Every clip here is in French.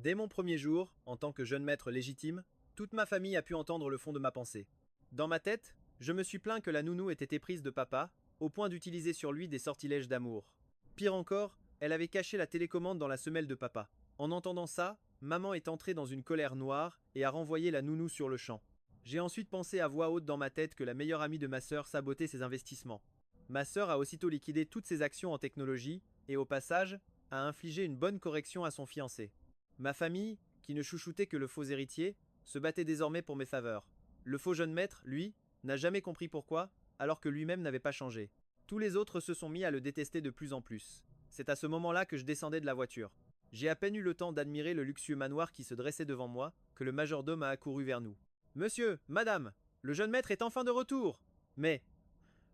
Dès mon premier jour, en tant que jeune maître légitime, toute ma famille a pu entendre le fond de ma pensée. Dans ma tête, je me suis plaint que la nounou ait été prise de papa, au point d'utiliser sur lui des sortilèges d'amour. Pire encore, elle avait caché la télécommande dans la semelle de papa. En entendant ça, maman est entrée dans une colère noire et a renvoyé la nounou sur le champ. J'ai ensuite pensé à voix haute dans ma tête que la meilleure amie de ma sœur sabotait ses investissements. Ma sœur a aussitôt liquidé toutes ses actions en technologie et au passage, a infligé une bonne correction à son fiancé. Ma famille, qui ne chouchoutait que le faux héritier, se battait désormais pour mes faveurs. Le faux jeune maître, lui, n'a jamais compris pourquoi, alors que lui-même n'avait pas changé. Tous les autres se sont mis à le détester de plus en plus. C'est à ce moment-là que je descendais de la voiture. J'ai à peine eu le temps d'admirer le luxueux manoir qui se dressait devant moi, que le majordome a accouru vers nous. Monsieur, madame, le jeune maître est enfin de retour. Mais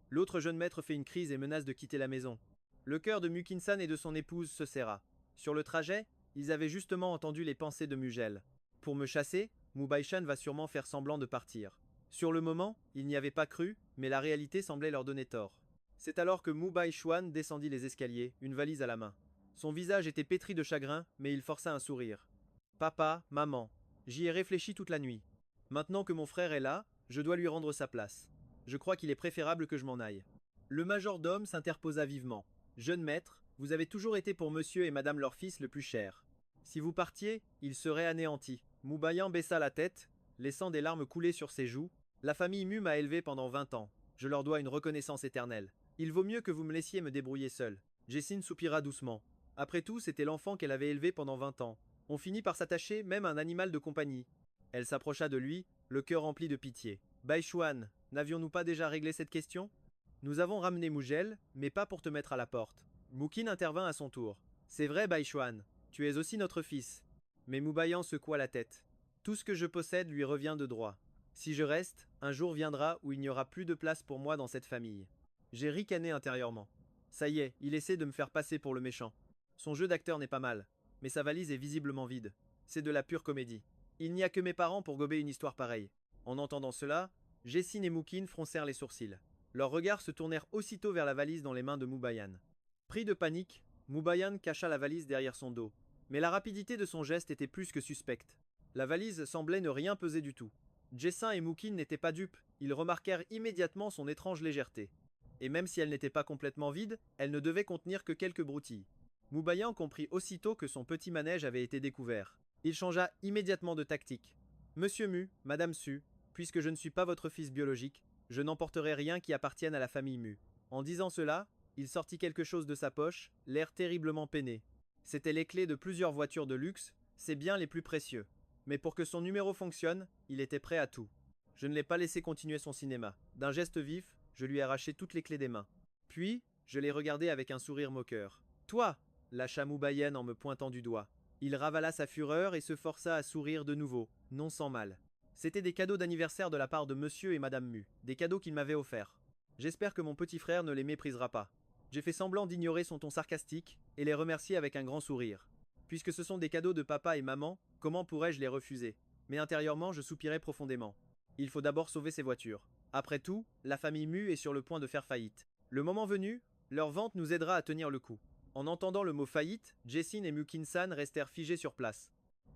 l'autre jeune maître fait une crise et menace de quitter la maison. Le cœur de Mukinsan et de son épouse se serra. Sur le trajet, ils avaient justement entendu les pensées de Mugel. Pour me chasser, Mubaishan va sûrement faire semblant de partir. Sur le moment, ils n'y avaient pas cru, mais la réalité semblait leur donner tort. C'est alors que Mubaishan descendit les escaliers, une valise à la main. Son visage était pétri de chagrin, mais il força un sourire. Papa, maman, j'y ai réfléchi toute la nuit. Maintenant que mon frère est là, je dois lui rendre sa place. Je crois qu'il est préférable que je m'en aille. Le majordome s'interposa vivement. Jeune maître, vous avez toujours été pour monsieur et madame leur fils le plus cher. Si vous partiez, ils seraient anéantis. Moubayan baissa la tête, laissant des larmes couler sur ses joues. La famille Mu m'a élevé pendant 20 ans. Je leur dois une reconnaissance éternelle. Il vaut mieux que vous me laissiez me débrouiller seul. Jessine soupira doucement. Après tout, c'était l'enfant qu'elle avait élevé pendant 20 ans. On finit par s'attacher même à un animal de compagnie. Elle s'approcha de lui, le cœur rempli de pitié. Baishuan, n'avions-nous pas déjà réglé cette question? Nous avons ramené Mugel, mais pas pour te mettre à la porte. Mukin intervint à son tour. C'est vrai, Baishuan, tu es aussi notre fils. Mais Moubayan secoua la tête. Tout ce que je possède lui revient de droit. Si je reste, un jour viendra où il n'y aura plus de place pour moi dans cette famille. J'ai ricané intérieurement. Ça y est, il essaie de me faire passer pour le méchant. Son jeu d'acteur n'est pas mal, mais sa valise est visiblement vide. C'est de la pure comédie. Il n'y a que mes parents pour gober une histoire pareille. En entendant cela, Jessine et Mukin froncèrent les sourcils. Leurs regards se tournèrent aussitôt vers la valise dans les mains de Moubayan. Pris de panique, Moubayan cacha la valise derrière son dos. Mais la rapidité de son geste était plus que suspecte. La valise semblait ne rien peser du tout. Jessin et Mukin n'étaient pas dupes, ils remarquèrent immédiatement son étrange légèreté. Et même si elle n'était pas complètement vide, elle ne devait contenir que quelques broutilles. Moubayan comprit aussitôt que son petit manège avait été découvert. Il changea immédiatement de tactique. Monsieur Mu, Madame Su, puisque je ne suis pas votre fils biologique, je n'emporterai rien qui appartienne à la famille Mu. En disant cela, il sortit quelque chose de sa poche, l'air terriblement peiné. C'étaient les clés de plusieurs voitures de luxe, ses biens les plus précieux. Mais pour que son numéro fonctionne, il était prêt à tout. Je ne l'ai pas laissé continuer son cinéma. D'un geste vif, je lui ai arraché toutes les clés des mains. Puis, je l'ai regardé avec un sourire moqueur. Toi, lâcha Moubayen en me pointant du doigt. Il ravala sa fureur et se força à sourire de nouveau, non sans mal. C'étaient des cadeaux d'anniversaire de la part de monsieur et madame Mu, des cadeaux qu'il m'avait offerts. J'espère que mon petit frère ne les méprisera pas. J'ai fait semblant d'ignorer son ton sarcastique et les remercier avec un grand sourire. Puisque ce sont des cadeaux de papa et maman, comment pourrais-je les refuser? Mais intérieurement, je soupirais profondément. Il faut d'abord sauver ces voitures. Après tout, la famille Mu est sur le point de faire faillite. Le moment venu, leur vente nous aidera à tenir le coup. En entendant le mot faillite, Jessin et Mukin-san restèrent figés sur place.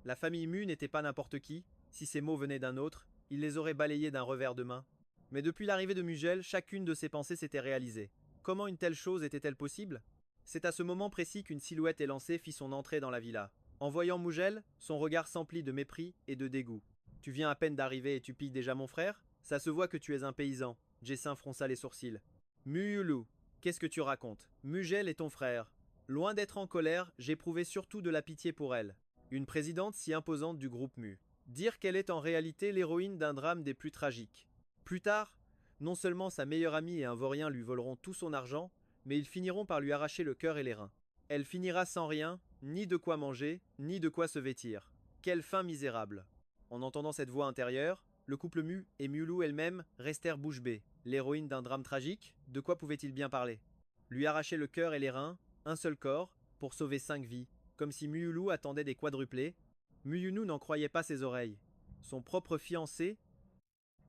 La famille Mu n'était pas n'importe qui. Si ces mots venaient d'un autre, il les aurait balayés d'un revers de main. Mais depuis l'arrivée de Mugel, chacune de ses pensées s'était réalisée. Comment une telle chose était-elle possible? C'est à ce moment précis qu'une silhouette élancée fit son entrée dans la villa. En voyant Mugel, son regard s'emplit de mépris et de dégoût. Tu viens à peine d'arriver et tu pilles déjà mon frère? Ça se voit que tu es un paysan. Jessin fronça les sourcils. Muyulu, qu'est-ce que tu racontes? Mugel est ton frère. Loin d'être en colère, j'éprouvais surtout de la pitié pour elle. Une présidente si imposante du groupe Mu. Dire qu'elle est en réalité l'héroïne d'un drame des plus tragiques. Plus tard, non seulement sa meilleure amie et un vaurien lui voleront tout son argent, mais ils finiront par lui arracher le cœur et les reins. Elle finira sans rien, ni de quoi manger, ni de quoi se vêtir. Quelle fin misérable! En entendant cette voix intérieure, le couple Mu et Mulu elle-même restèrent bouche bée. L'héroïne d'un drame tragique, de quoi pouvait-il bien parler? Lui arracher le cœur et les reins, un seul corps, pour sauver 5 vies, comme si Mulu attendait des quadruplés. Muyunu n'en croyait pas ses oreilles. Son propre fiancé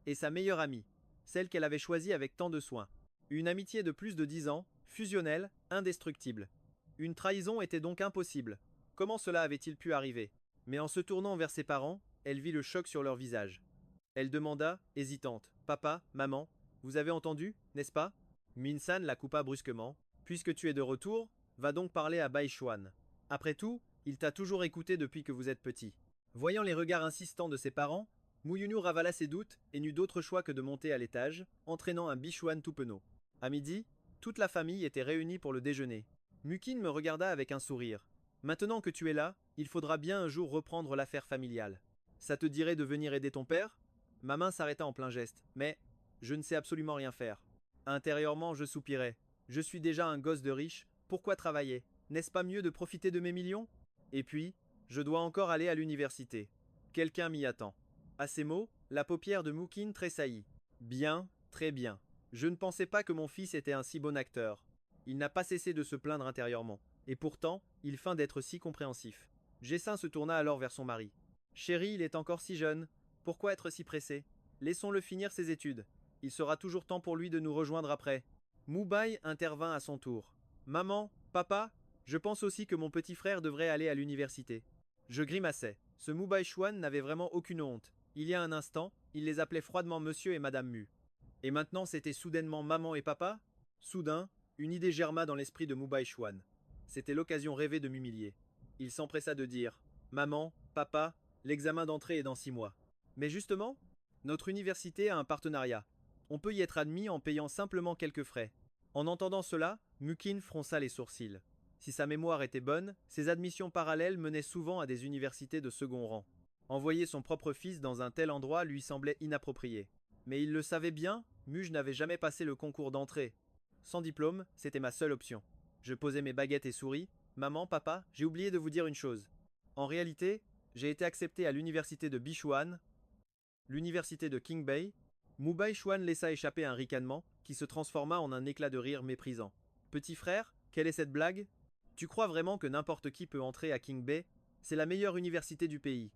et sa meilleure amie, celle qu'elle avait choisie avec tant de soin. Une amitié de plus de 10 ans, fusionnelle, indestructible. Une trahison était donc impossible. Comment cela avait-il pu arriver? Mais en se tournant vers ses parents, elle vit le choc sur leur visage. Elle demanda, hésitante, Papa, maman, vous avez entendu, n'est-ce pas? Minsan la coupa brusquement. Puisque tu es de retour, va donc parler à Bai Xuan. Après tout, il t'a toujours écouté depuis que vous êtes petit. Voyant les regards insistants de ses parents, Mouyunu ravala ses doutes et n'eut d'autre choix que de monter à l'étage, entraînant un Bichuan tout penaud. À midi, toute la famille était réunie pour le déjeuner. Mukin me regarda avec un sourire. Maintenant que tu es là, il faudra bien un jour reprendre l'affaire familiale. Ça te dirait de venir aider ton père? Ma main s'arrêta en plein geste, mais je ne sais absolument rien faire. Intérieurement, je soupirais. Je suis déjà un gosse de riche, pourquoi travailler? N'est-ce pas mieux de profiter de mes millions? Et puis, je dois encore aller à l'université. Quelqu'un m'y attend. À ces mots, la paupière de Mukin tressaillit. Bien, très bien. Je ne pensais pas que mon fils était un si bon acteur. Il n'a pas cessé de se plaindre intérieurement. Et pourtant, il feint d'être si compréhensif. Jessin se tourna alors vers son mari. Chérie, il est encore si jeune. Pourquoi être si pressé? Laissons-le finir ses études. Il sera toujours temps pour lui de nous rejoindre après. Moubaï intervint à son tour. Maman, papa, je pense aussi que mon petit frère devrait aller à l'université. Je grimaçai. Ce Moubaï Chouan n'avait vraiment aucune honte. Il y a un instant, il les appelait froidement monsieur et madame Mu. Et maintenant c'était soudainement maman et papa? Soudain, une idée germa dans l'esprit de Moubaï Chouan. C'était l'occasion rêvée de m'humilier. Il s'empressa de dire Maman, papa, l'examen d'entrée est dans 6 mois. Mais justement, notre université a un partenariat. On peut y être admis en payant simplement quelques frais. En entendant cela, Mukin fronça les sourcils. Si sa mémoire était bonne, ses admissions parallèles menaient souvent à des universités de second rang. Envoyer son propre fils dans un tel endroit lui semblait inapproprié. Mais il le savait bien, Muj n'avait jamais passé le concours d'entrée. Sans diplôme, c'était ma seule option. Je posai mes baguettes et souris. Maman, papa, j'ai oublié de vous dire une chose. En réalité, j'ai été accepté à l'université de Bichuan, l'université de Qingbei. Moubaï Chuan laissa échapper un ricanement, qui se transforma en un éclat de rire méprisant. Petit frère, quelle est cette blague? Tu crois vraiment que n'importe qui peut entrer à Qingbei? C'est la meilleure université du pays.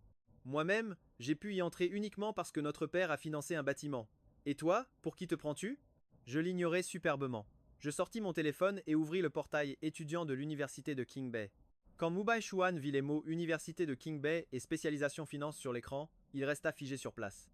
Moi-même, j'ai pu y entrer uniquement parce que notre père a financé un bâtiment. Et toi, pour qui te prends-tu? Je l'ignorais superbement. Je sortis mon téléphone et ouvris le portail étudiant de l'université de Qingbei. Quand Moubaï Chuan vit les mots Université de Qingbei et spécialisation finance sur l'écran, il resta figé sur place.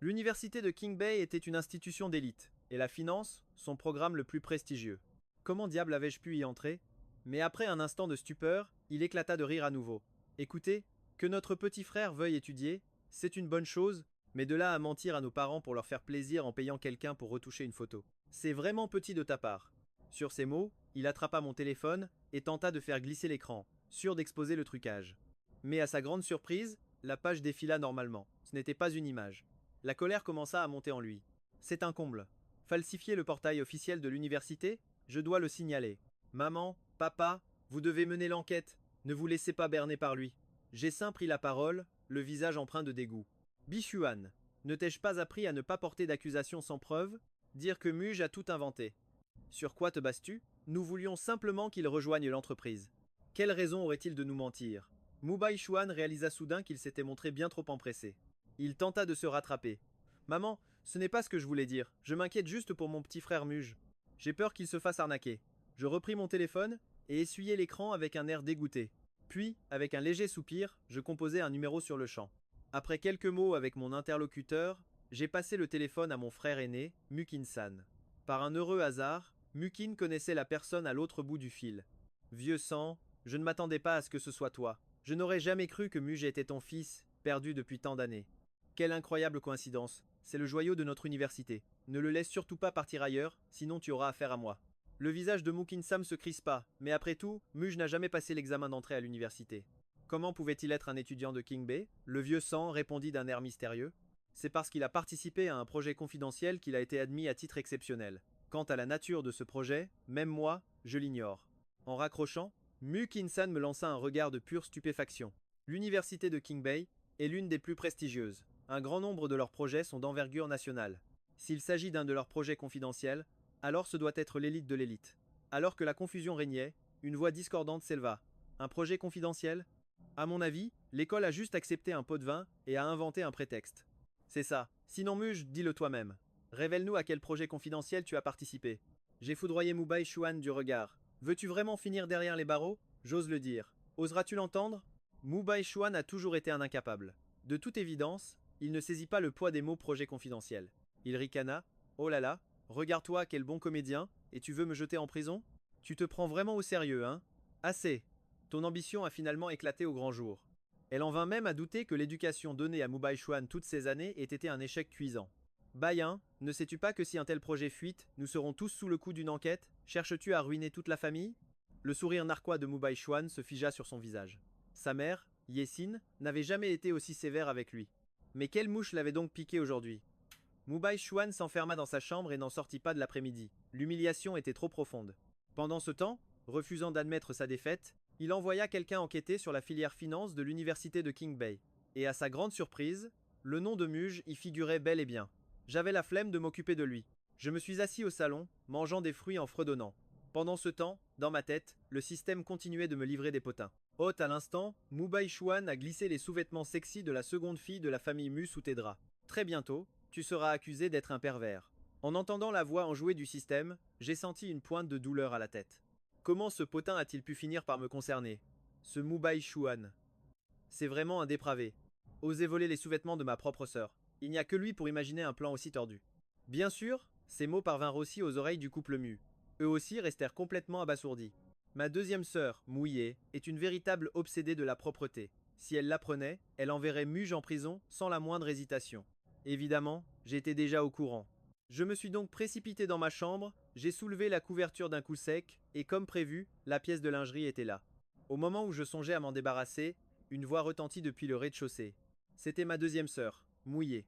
L'université de Qingbei était une institution d'élite, et la finance, son programme le plus prestigieux. Comment diable avais-je pu y entrer? Mais après un instant de stupeur, il éclata de rire à nouveau. Écoutez, que notre petit frère veuille étudier, c'est une bonne chose, mais de là à mentir à nos parents pour leur faire plaisir en payant quelqu'un pour retoucher une photo, c'est vraiment petit de ta part. Sur ces mots, il attrapa mon téléphone et tenta de faire glisser l'écran, sûr d'exposer le trucage. Mais à sa grande surprise, la page défila normalement. Ce n'était pas une image. La colère commença à monter en lui. C'est un comble. Falsifier le portail officiel de l'université? Je dois le signaler. Maman, papa, vous devez mener l'enquête. Ne vous laissez pas berner par lui. Jessin prit la parole, le visage empreint de dégoût. Bichuan, ne t'ai-je pas appris à ne pas porter d'accusation sans preuve? Dire que Muj a tout inventé. Sur quoi te bases-tu? Nous voulions simplement qu'il rejoigne l'entreprise. Quelle raison aurait-il de nous mentir? Moubaï Chuan réalisa soudain qu'il s'était montré bien trop empressé. Il tenta de se rattraper. Maman, ce n'est pas ce que je voulais dire. Je m'inquiète juste pour mon petit frère Muj. J'ai peur qu'il se fasse arnaquer. Je repris mon téléphone et essuyai l'écran avec un air dégoûté. Puis, avec un léger soupir, je composai un numéro sur le champ. Après quelques mots avec mon interlocuteur, j'ai passé le téléphone à mon frère aîné, Mukin-san. Par un heureux hasard, Mukin connaissait la personne à l'autre bout du fil. Vieux sang, je ne m'attendais pas à ce que ce soit toi. Je n'aurais jamais cru que Muj était ton fils, perdu depuis tant d'années. Quelle incroyable coïncidence. C'est le joyau de notre université. Ne le laisse surtout pas partir ailleurs, sinon tu auras affaire à moi. Le visage de Mukin-sam se crispa, mais après tout, Muj n'a jamais passé l'examen d'entrée à l'université. Comment pouvait-il être un étudiant de Qingbei? Le vieux sang répondit d'un air mystérieux. C'est parce qu'il a participé à un projet confidentiel qu'il a été admis à titre exceptionnel. Quant à la nature de ce projet, même moi, je l'ignore. En raccrochant, Mukin-san me lança un regard de pure stupéfaction. L'université de Qingbei est l'une des plus prestigieuses. Un grand nombre de leurs projets sont d'envergure nationale. S'il s'agit d'un de leurs projets confidentiels, alors ce doit être l'élite de l'élite. Alors que la confusion régnait, une voix discordante s'éleva. Un projet confidentiel? À mon avis, l'école a juste accepté un pot de vin et a inventé un prétexte. C'est ça. Sinon Muj, dis-le toi-même. Révèle-nous à quel projet confidentiel tu as participé. J'ai foudroyé Moubaï Chuan du regard. Veux-tu vraiment finir derrière les barreaux? J'ose le dire. Oseras-tu l'entendre? Mu Baishuan a toujours été un incapable. De toute évidence, il ne saisit pas le poids des mots projet confidentiel. Il ricana. Oh là là, regarde-toi, quel bon comédien, et tu veux me jeter en prison? Tu te prends vraiment au sérieux, hein? Assez. Ton ambition a finalement éclaté au grand jour. Elle en vint même à douter que l'éducation donnée à Mu Baishuan toutes ces années ait été un échec cuisant. Baïen, ne sais-tu pas que si un tel projet fuite, nous serons tous sous le coup d'une enquête? Cherches-tu à ruiner toute la famille? Le sourire narquois de Mu Baishuan se figea sur son visage. Sa mère, Yesin, n'avait jamais été aussi sévère avec lui. Mais quelle mouche l'avait donc piqué aujourd'hui? Mu Baishuan s'enferma dans sa chambre et n'en sortit pas de l'après-midi. L'humiliation était trop profonde. Pendant ce temps, refusant d'admettre sa défaite, il envoya quelqu'un enquêter sur la filière finance de l'université de King Bay. Et à sa grande surprise, le nom de Muge y figurait bel et bien. J'avais la flemme de m'occuper de lui. Je me suis assis au salon, mangeant des fruits en fredonnant. Pendant ce temps, dans ma tête, le système continuait de me livrer des potins. Haute à l'instant, Mu Baishuan a glissé les sous-vêtements sexy de la seconde fille de la famille Mu sous tes draps. Très bientôt, tu seras accusé d'être un pervers. En entendant la voix enjouée du système, j'ai senti une pointe de douleur à la tête. Comment ce potin a-t-il pu finir par me concerner? Ce Mu Baishuan. C'est vraiment un dépravé. Oser voler les sous-vêtements de ma propre sœur. Il n'y a que lui pour imaginer un plan aussi tordu. Bien sûr, ces mots parvinrent aussi aux oreilles du couple Mu. Eux aussi restèrent complètement abasourdis. Ma deuxième sœur, Mouillée, est une véritable obsédée de la propreté. Si elle l'apprenait, elle enverrait Muge en prison sans la moindre hésitation. Évidemment, j'étais déjà au courant. Je me suis donc précipité dans ma chambre, j'ai soulevé la couverture d'un coup sec, et comme prévu, la pièce de lingerie était là. Au moment où je songeais à m'en débarrasser, une voix retentit depuis le rez-de-chaussée. C'était ma deuxième sœur, Mouillée.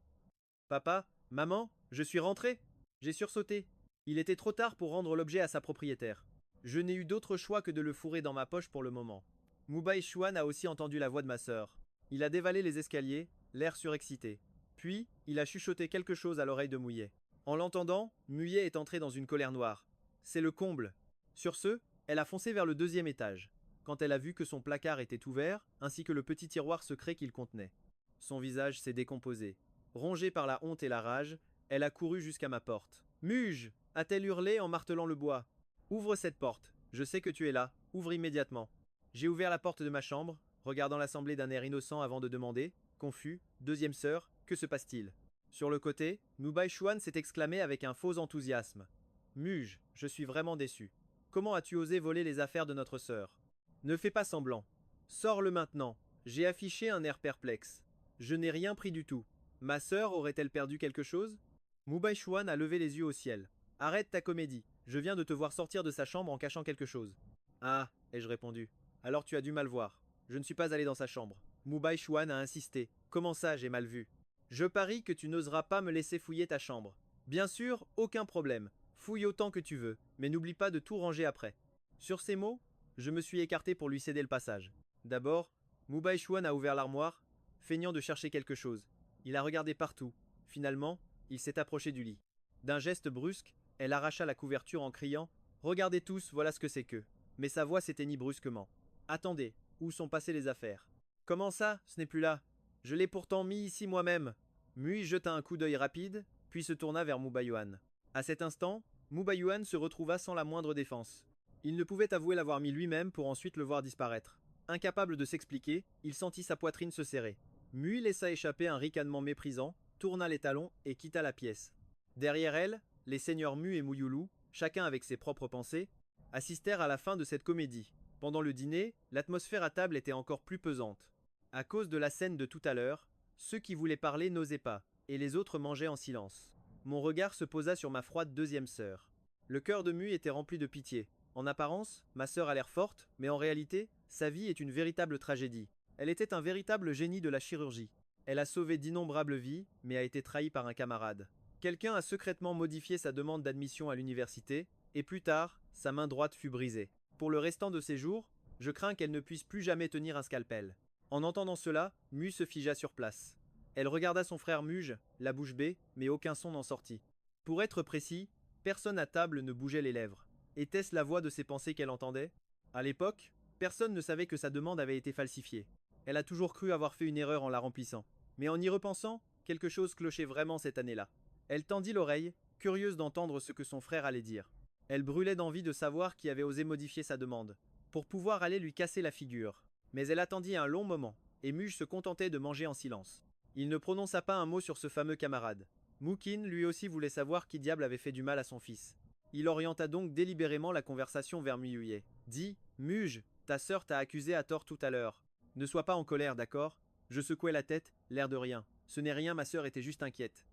Papa, maman, je suis rentré. J'ai sursauté. Il était trop tard pour rendre l'objet à sa propriétaire. Je n'ai eu d'autre choix que de le fourrer dans ma poche pour le moment. Mu Baishuan a aussi entendu la voix de ma sœur. Il a dévalé les escaliers, l'air surexcité. Puis, il a chuchoté quelque chose à l'oreille de Mouillet. En l'entendant, Mouillet est entrée dans une colère noire. C'est le comble. Sur ce, elle a foncé vers le deuxième étage, quand elle a vu que son placard était ouvert, ainsi que le petit tiroir secret qu'il contenait. Son visage s'est décomposé. Rongée par la honte et la rage, elle a couru jusqu'à ma porte. Muge! A-t-elle hurlé en martelant le bois. Ouvre cette porte. Je sais que tu es là. Ouvre immédiatement. J'ai ouvert la porte de ma chambre, regardant l'assemblée d'un air innocent avant de demander, confus, deuxième sœur, que se passe-t-il? Sur le côté, Mu Baishuan s'est exclamé avec un faux enthousiasme. Muge, je suis vraiment déçu. Comment as-tu osé voler les affaires de notre sœur? Ne fais pas semblant. Sors-le maintenant. J'ai affiché un air perplexe. Je n'ai rien pris du tout. Ma sœur aurait-elle perdu quelque chose? Mu Baishuan a levé les yeux au ciel. Arrête ta comédie. Je viens de te voir sortir de sa chambre en cachant quelque chose. Ah, ai-je répondu. Alors tu as dû mal voir. Je ne suis pas allé dans sa chambre. Mu Baishuan a insisté. Comment ça, j'ai mal vu? Je parie que tu n'oseras pas me laisser fouiller ta chambre. Bien sûr, aucun problème. Fouille autant que tu veux, mais n'oublie pas de tout ranger après. Sur ces mots, je me suis écarté pour lui céder le passage. D'abord, Mu Baishuan a ouvert l'armoire, feignant de chercher quelque chose. Il a regardé partout. Finalement, il s'est approché du lit. D'un geste brusque, elle arracha la couverture en criant « Regardez tous, voilà ce que c'est que ». Mais sa voix s'éteignit brusquement. « Attendez, où sont passées les affaires? Comment ça, ce n'est plus là? Je l'ai pourtant mis ici moi-même. » Mui jeta un coup d'œil rapide, puis se tourna vers Mu Baishuan. À cet instant, Mu Baishuan se retrouva sans la moindre défense. Il ne pouvait avouer l'avoir mis lui-même pour ensuite le voir disparaître. Incapable de s'expliquer, il sentit sa poitrine se serrer. Mui laissa échapper un ricanement méprisant, tourna les talons et quitta la pièce. Derrière elle, les seigneurs Mu et Muyulu, chacun avec ses propres pensées, assistèrent à la fin de cette comédie. Pendant le dîner, l'atmosphère à table était encore plus pesante. À cause de la scène de tout à l'heure, ceux qui voulaient parler n'osaient pas, et les autres mangeaient en silence. Mon regard se posa sur ma froide deuxième sœur. Le cœur de Mu était rempli de pitié. En apparence, ma sœur a l'air forte, mais en réalité, sa vie est une véritable tragédie. Elle était un véritable génie de la chirurgie. Elle a sauvé d'innombrables vies, mais a été trahie par un camarade. Quelqu'un a secrètement modifié sa demande d'admission à l'université, et plus tard, sa main droite fut brisée. Pour le restant de ses jours, je crains qu'elle ne puisse plus jamais tenir un scalpel. En entendant cela, Mu se figea sur place. Elle regarda son frère Muge, la bouche bée, mais aucun son n'en sortit. Pour être précis, personne à table ne bougeait les lèvres. Était-ce la voix de ses pensées qu'elle entendait? À l'époque, personne ne savait que sa demande avait été falsifiée. Elle a toujours cru avoir fait une erreur en la remplissant. Mais en y repensant, quelque chose clochait vraiment cette année-là. Elle tendit l'oreille, curieuse d'entendre ce que son frère allait dire. Elle brûlait d'envie de savoir qui avait osé modifier sa demande, pour pouvoir aller lui casser la figure. Mais elle attendit un long moment, et Muge se contentait de manger en silence. Il ne prononça pas un mot sur ce fameux camarade. Mookin lui aussi voulait savoir qui diable avait fait du mal à son fils. Il orienta donc délibérément la conversation vers Miyuye. Dis, Muge, ta sœur t'a accusé à tort tout à l'heure. Ne sois pas en colère, d'accord? Je secouai la tête, l'air de rien. Ce n'est rien, ma sœur était juste inquiète.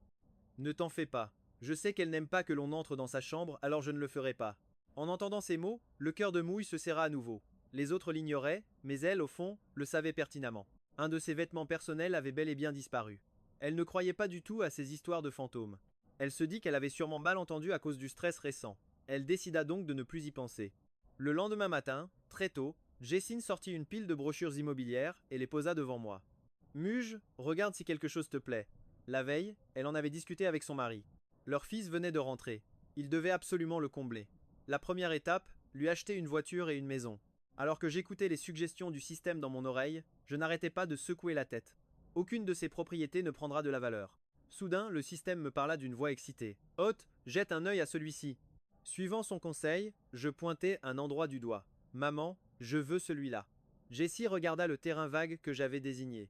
Ne t'en fais pas. Je sais qu'elle n'aime pas que l'on entre dans sa chambre, alors je ne le ferai pas. En entendant ces mots, le cœur de Mouille se serra à nouveau. Les autres l'ignoraient, mais elle, au fond, le savait pertinemment. Un de ses vêtements personnels avait bel et bien disparu. Elle ne croyait pas du tout à ces histoires de fantômes. Elle se dit qu'elle avait sûrement mal entendu à cause du stress récent. Elle décida donc de ne plus y penser. Le lendemain matin, très tôt, Jessine sortit une pile de brochures immobilières et les posa devant moi. Muge, regarde si quelque chose te plaît. La veille, elle en avait discuté avec son mari. Leur fils venait de rentrer. Il devait absolument le combler. La première étape, lui acheter une voiture et une maison. Alors que j'écoutais les suggestions du système dans mon oreille, je n'arrêtais pas de secouer la tête. Aucune de ces propriétés ne prendra de la valeur. Soudain, le système me parla d'une voix excitée. Hôte, jette un œil à celui-ci. Suivant son conseil, je pointai un endroit du doigt. Maman, je veux celui-là. Jessie regarda le terrain vague que j'avais désigné.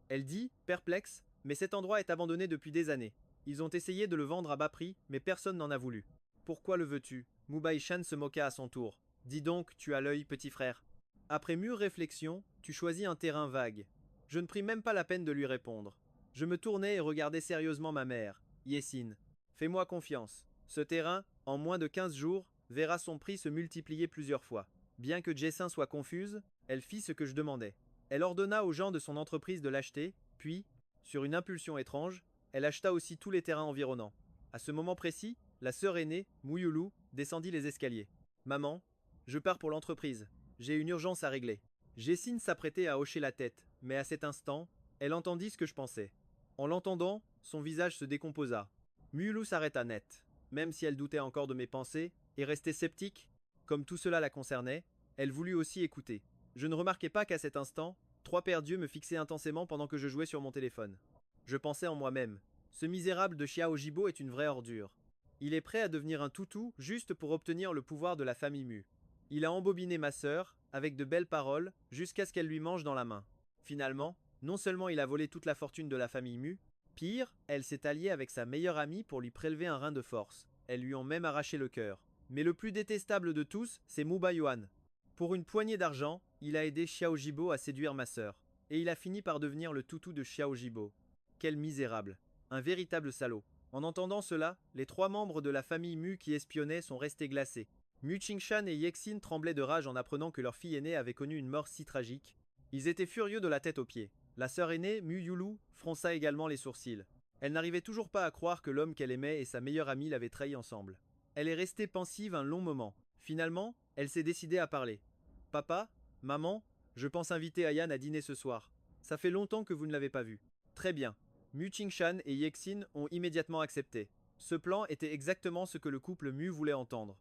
Elle dit, perplexe, mais cet endroit est abandonné depuis des années. Ils ont essayé de le vendre à bas prix, mais personne n'en a voulu. Pourquoi le veux-tu? Mubai-chan se moqua à son tour. Dis donc, tu as l'œil, petit frère. Après mûre réflexion, tu choisis un terrain vague. Je ne pris même pas la peine de lui répondre. Je me tournai et regardai sérieusement ma mère, Yessine. Fais-moi confiance. Ce terrain, en moins de 15 jours, verra son prix se multiplier plusieurs fois. Bien que Jessin soit confuse, elle fit ce que je demandais. Elle ordonna aux gens de son entreprise de l'acheter, puis, sur une impulsion étrange, elle acheta aussi tous les terrains environnants. À ce moment précis, la sœur aînée, Mouyoulou, descendit les escaliers. Maman, je pars pour l'entreprise. J'ai une urgence à régler. Jessine s'apprêtait à hocher la tête, mais à cet instant, elle entendit ce que je pensais. En l'entendant, son visage se décomposa. Mouyoulou s'arrêta net. Même si elle doutait encore de mes pensées, et restait sceptique, comme tout cela la concernait, elle voulut aussi écouter. Je ne remarquai pas qu'à cet instant, trois paires d'yeux me fixaient intensément pendant que je jouais sur mon téléphone. Je pensais en moi-même. Ce misérable de Xiao Jibo est une vraie ordure. Il est prêt à devenir un toutou juste pour obtenir le pouvoir de la famille Mu. Il a embobiné ma sœur, avec de belles paroles, jusqu'à ce qu'elle lui mange dans la main. Finalement, non seulement il a volé toute la fortune de la famille Mu, pire, elle s'est alliée avec sa meilleure amie pour lui prélever un rein de force. Elles lui ont même arraché le cœur. Mais le plus détestable de tous, c'est Muba Yuan. Pour une poignée d'argent, il a aidé Xiao Jibo à séduire ma sœur. Et il a fini par devenir le toutou de Xiao Jibo. Quel misérable. Un véritable salaud. En entendant cela, les trois membres de la famille Mu qui espionnaient sont restés glacés. Mu Qingshan et Yexin tremblaient de rage en apprenant que leur fille aînée avait connu une mort si tragique. Ils étaient furieux de la tête aux pieds. La sœur aînée, Mu Yulu, fronça également les sourcils. Elle n'arrivait toujours pas à croire que l'homme qu'elle aimait et sa meilleure amie l'avaient trahi ensemble. Elle est restée pensive un long moment. Finalement, elle s'est décidée à parler. Papa, maman, je pense inviter Ayan à dîner ce soir. Ça fait longtemps que vous ne l'avez pas vu. Très bien. Mu Qingshan et Yexin ont immédiatement accepté. Ce plan était exactement ce que le couple Mu voulait entendre.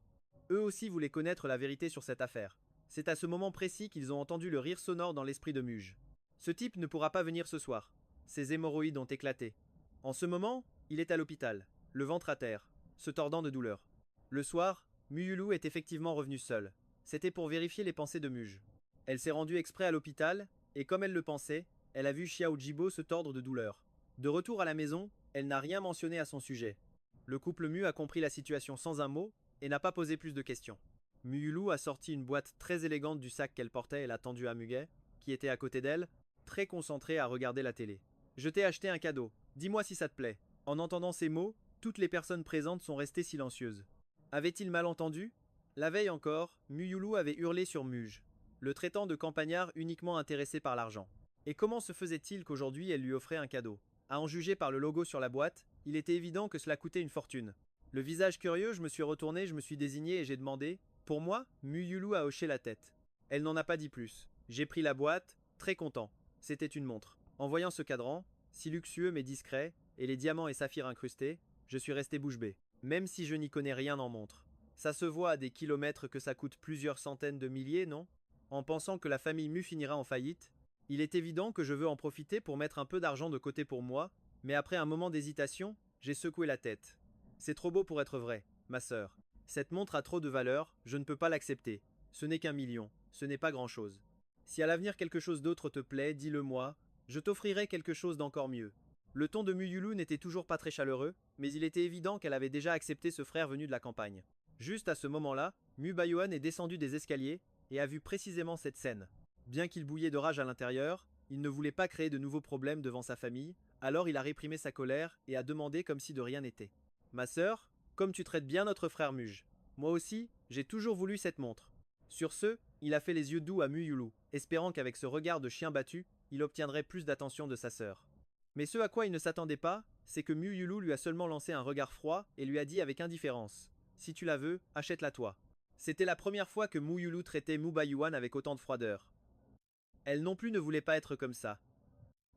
Eux aussi voulaient connaître la vérité sur cette affaire. C'est à ce moment précis qu'ils ont entendu le rire sonore dans l'esprit de Muge. Ce type ne pourra pas venir ce soir. Ses hémorroïdes ont éclaté. En ce moment, il est à l'hôpital, le ventre à terre, se tordant de douleur. Le soir, Muyulu est effectivement revenue seule. C'était pour vérifier les pensées de Muge. Elle s'est rendue exprès à l'hôpital, et comme elle le pensait, elle a vu Xiao Jibo se tordre de douleur. De retour à la maison, elle n'a rien mentionné à son sujet. Le couple Mu a compris la situation sans un mot, et n'a pas posé plus de questions. Muyulu a sorti une boîte très élégante du sac qu'elle portait et l'a tendue à Muget, qui était à côté d'elle, très concentré à regarder la télé. Je t'ai acheté un cadeau, dis-moi si ça te plaît. En entendant ces mots, toutes les personnes présentes sont restées silencieuses. Avait-il mal entendu? La veille encore, Muyulu avait hurlé sur Muge, le traitant de campagnard uniquement intéressé par l'argent. Et comment se faisait-il qu'aujourd'hui elle lui offrait un cadeau? À en juger par le logo sur la boîte, il était évident que cela coûtait une fortune. Le visage curieux, je me suis retourné, je me suis désigné et j'ai demandé. Pour moi, Muyulu a hoché la tête. Elle n'en a pas dit plus. J'ai pris la boîte, très content. C'était une montre. En voyant ce cadran, si luxueux mais discret, et les diamants et saphirs incrustés, je suis resté bouche bée. Même si je n'y connais rien en montre. Ça se voit à des kilomètres que ça coûte plusieurs centaines de milliers, non? En pensant que la famille Mu finira en faillite, il est évident que je veux en profiter pour mettre un peu d'argent de côté pour moi, mais après un moment d'hésitation, j'ai secoué la tête. C'est trop beau pour être vrai, ma sœur. Cette montre a trop de valeur, je ne peux pas l'accepter. Ce n'est qu'1 million, ce n'est pas grand-chose. Si à l'avenir quelque chose d'autre te plaît, dis-le-moi, je t'offrirai quelque chose d'encore mieux. Le ton de Muyulu n'était toujours pas très chaleureux, mais il était évident qu'elle avait déjà accepté ce frère venu de la campagne. Juste à ce moment-là, Mu Bayuan est descendu des escaliers et a vu précisément cette scène. Bien qu'il bouillait de rage à l'intérieur, il ne voulait pas créer de nouveaux problèmes devant sa famille, alors il a réprimé sa colère et a demandé comme si de rien n'était. Ma sœur, comme tu traites bien notre frère Muge. Moi aussi, j'ai toujours voulu cette montre. Sur ce, il a fait les yeux doux à Muyulu, espérant qu'avec ce regard de chien battu, il obtiendrait plus d'attention de sa sœur. Mais ce à quoi il ne s'attendait pas, c'est que Muyulu lui a seulement lancé un regard froid et lui a dit avec indifférence: Si tu la veux, achète-la toi. C'était la première fois que Muyulu traitait Mubayuan avec autant de froideur. Elle non plus ne voulait pas être comme ça.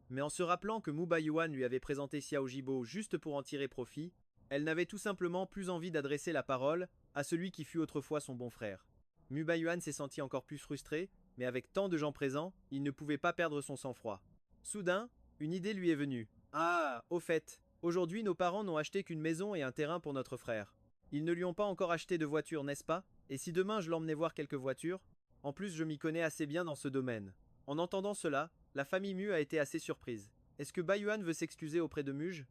Mais en se rappelant que Mubayuan lui avait présenté Xiao Jibo juste pour en tirer profit, elle n'avait tout simplement plus envie d'adresser la parole à celui qui fut autrefois son bon frère. Mubayuan s'est senti encore plus frustré, mais avec tant de gens présents, il ne pouvait pas perdre son sang-froid. Soudain, une idée lui est venue. Ah, au fait, aujourd'hui nos parents n'ont acheté qu'une maison et un terrain pour notre frère. Ils ne lui ont pas encore acheté de voiture, n'est-ce pas? Et si demain je l'emmenais voir quelques voitures? En plus, je m'y connais assez bien dans ce domaine. En entendant cela, la famille Mu a été assez surprise. Est-ce que Bayuan veut s'excuser auprès de Muge?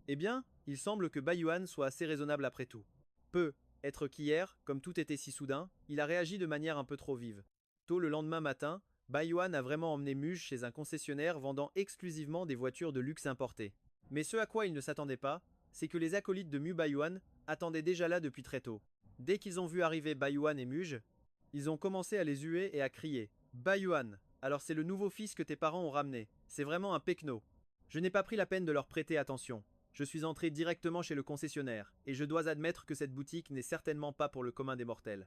Eh bien, il semble que Bayuan soit assez raisonnable après tout. Peu, être qu'hier, comme tout était si soudain, il a réagi de manière un peu trop vive. Tôt le lendemain matin, Bayuan a vraiment emmené Muge chez un concessionnaire vendant exclusivement des voitures de luxe importées. Mais ce à quoi il ne s'attendait pas, c'est que les acolytes de Mu Bayuan attendaient déjà là depuis très tôt. Dès qu'ils ont vu arriver Bayuan et Muge, ils ont commencé à les huer et à crier: Bayuan, alors c'est le nouveau fils que tes parents ont ramené. C'est vraiment un pecno. Je n'ai pas pris la peine de leur prêter attention. Je suis entré directement chez le concessionnaire, et je dois admettre que cette boutique n'est certainement pas pour le commun des mortels.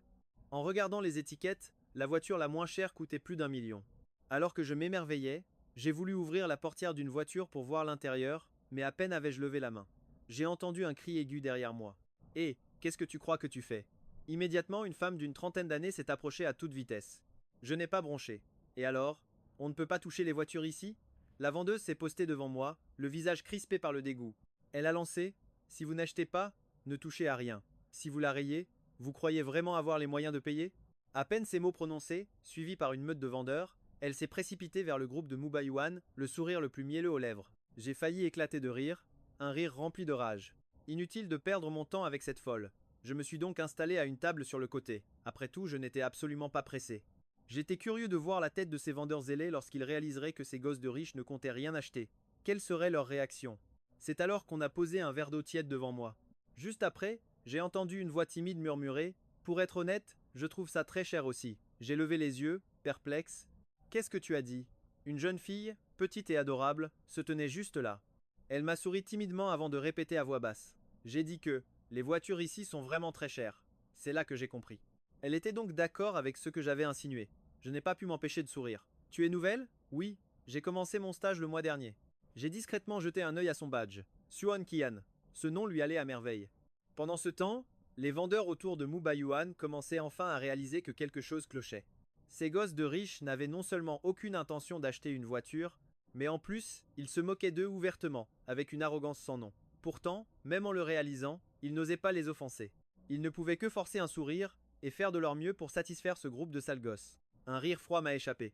En regardant les étiquettes, la voiture la moins chère coûtait plus d'1 million. Alors que je m'émerveillais, j'ai voulu ouvrir la portière d'une voiture pour voir l'intérieur, mais à peine avais-je levé la main. J'ai entendu un cri aigu derrière moi. Hé, qu'est-ce que tu crois que tu fais? Immédiatement, une femme d'une trentaine d'années s'est approchée à toute vitesse. Je n'ai pas bronché. Et alors? On ne peut pas toucher les voitures ici? La vendeuse s'est postée devant moi, le visage crispé par le dégoût. Elle a lancé: Si vous n'achetez pas, ne touchez à rien. Si vous la rayez, vous croyez vraiment avoir les moyens de payer? À peine ces mots prononcés, suivis par une meute de vendeurs, elle s'est précipitée vers le groupe de Mubayuan, le sourire le plus mielleux aux lèvres. J'ai failli éclater de rire, un rire rempli de rage. Inutile de perdre mon temps avec cette folle. Je me suis donc installé à une table sur le côté. Après tout, je n'étais absolument pas pressé. J'étais curieux de voir la tête de ces vendeurs zélés lorsqu'ils réaliseraient que ces gosses de riches ne comptaient rien acheter. Quelle serait leur réaction? C'est alors qu'on a posé un verre d'eau tiède devant moi. Juste après, j'ai entendu une voix timide murmurer: Pour être honnête, je trouve ça très cher aussi. J'ai levé les yeux, perplexe. Qu'est-ce que tu as dit? Une jeune fille, petite et adorable, se tenait juste là. Elle m'a souri timidement avant de répéter à voix basse: J'ai dit que les voitures ici sont vraiment très chères. C'est là que j'ai compris. Elle était donc d'accord avec ce que j'avais insinué. Je n'ai pas pu m'empêcher de sourire. Tu es nouvelle? Oui, j'ai commencé mon stage le mois dernier. J'ai discrètement jeté un œil à son badge. Xuan Qian. Ce nom lui allait à merveille. Pendant ce temps, les vendeurs autour de Mubayuan commençaient enfin à réaliser que quelque chose clochait. Ces gosses de riches n'avaient non seulement aucune intention d'acheter une voiture, mais en plus, ils se moquaient d'eux ouvertement, avec une arrogance sans nom. Pourtant, même en le réalisant, ils n'osaient pas les offenser. Ils ne pouvaient que forcer un sourire et faire de leur mieux pour satisfaire ce groupe de sales gosses. Un rire froid m'a échappé.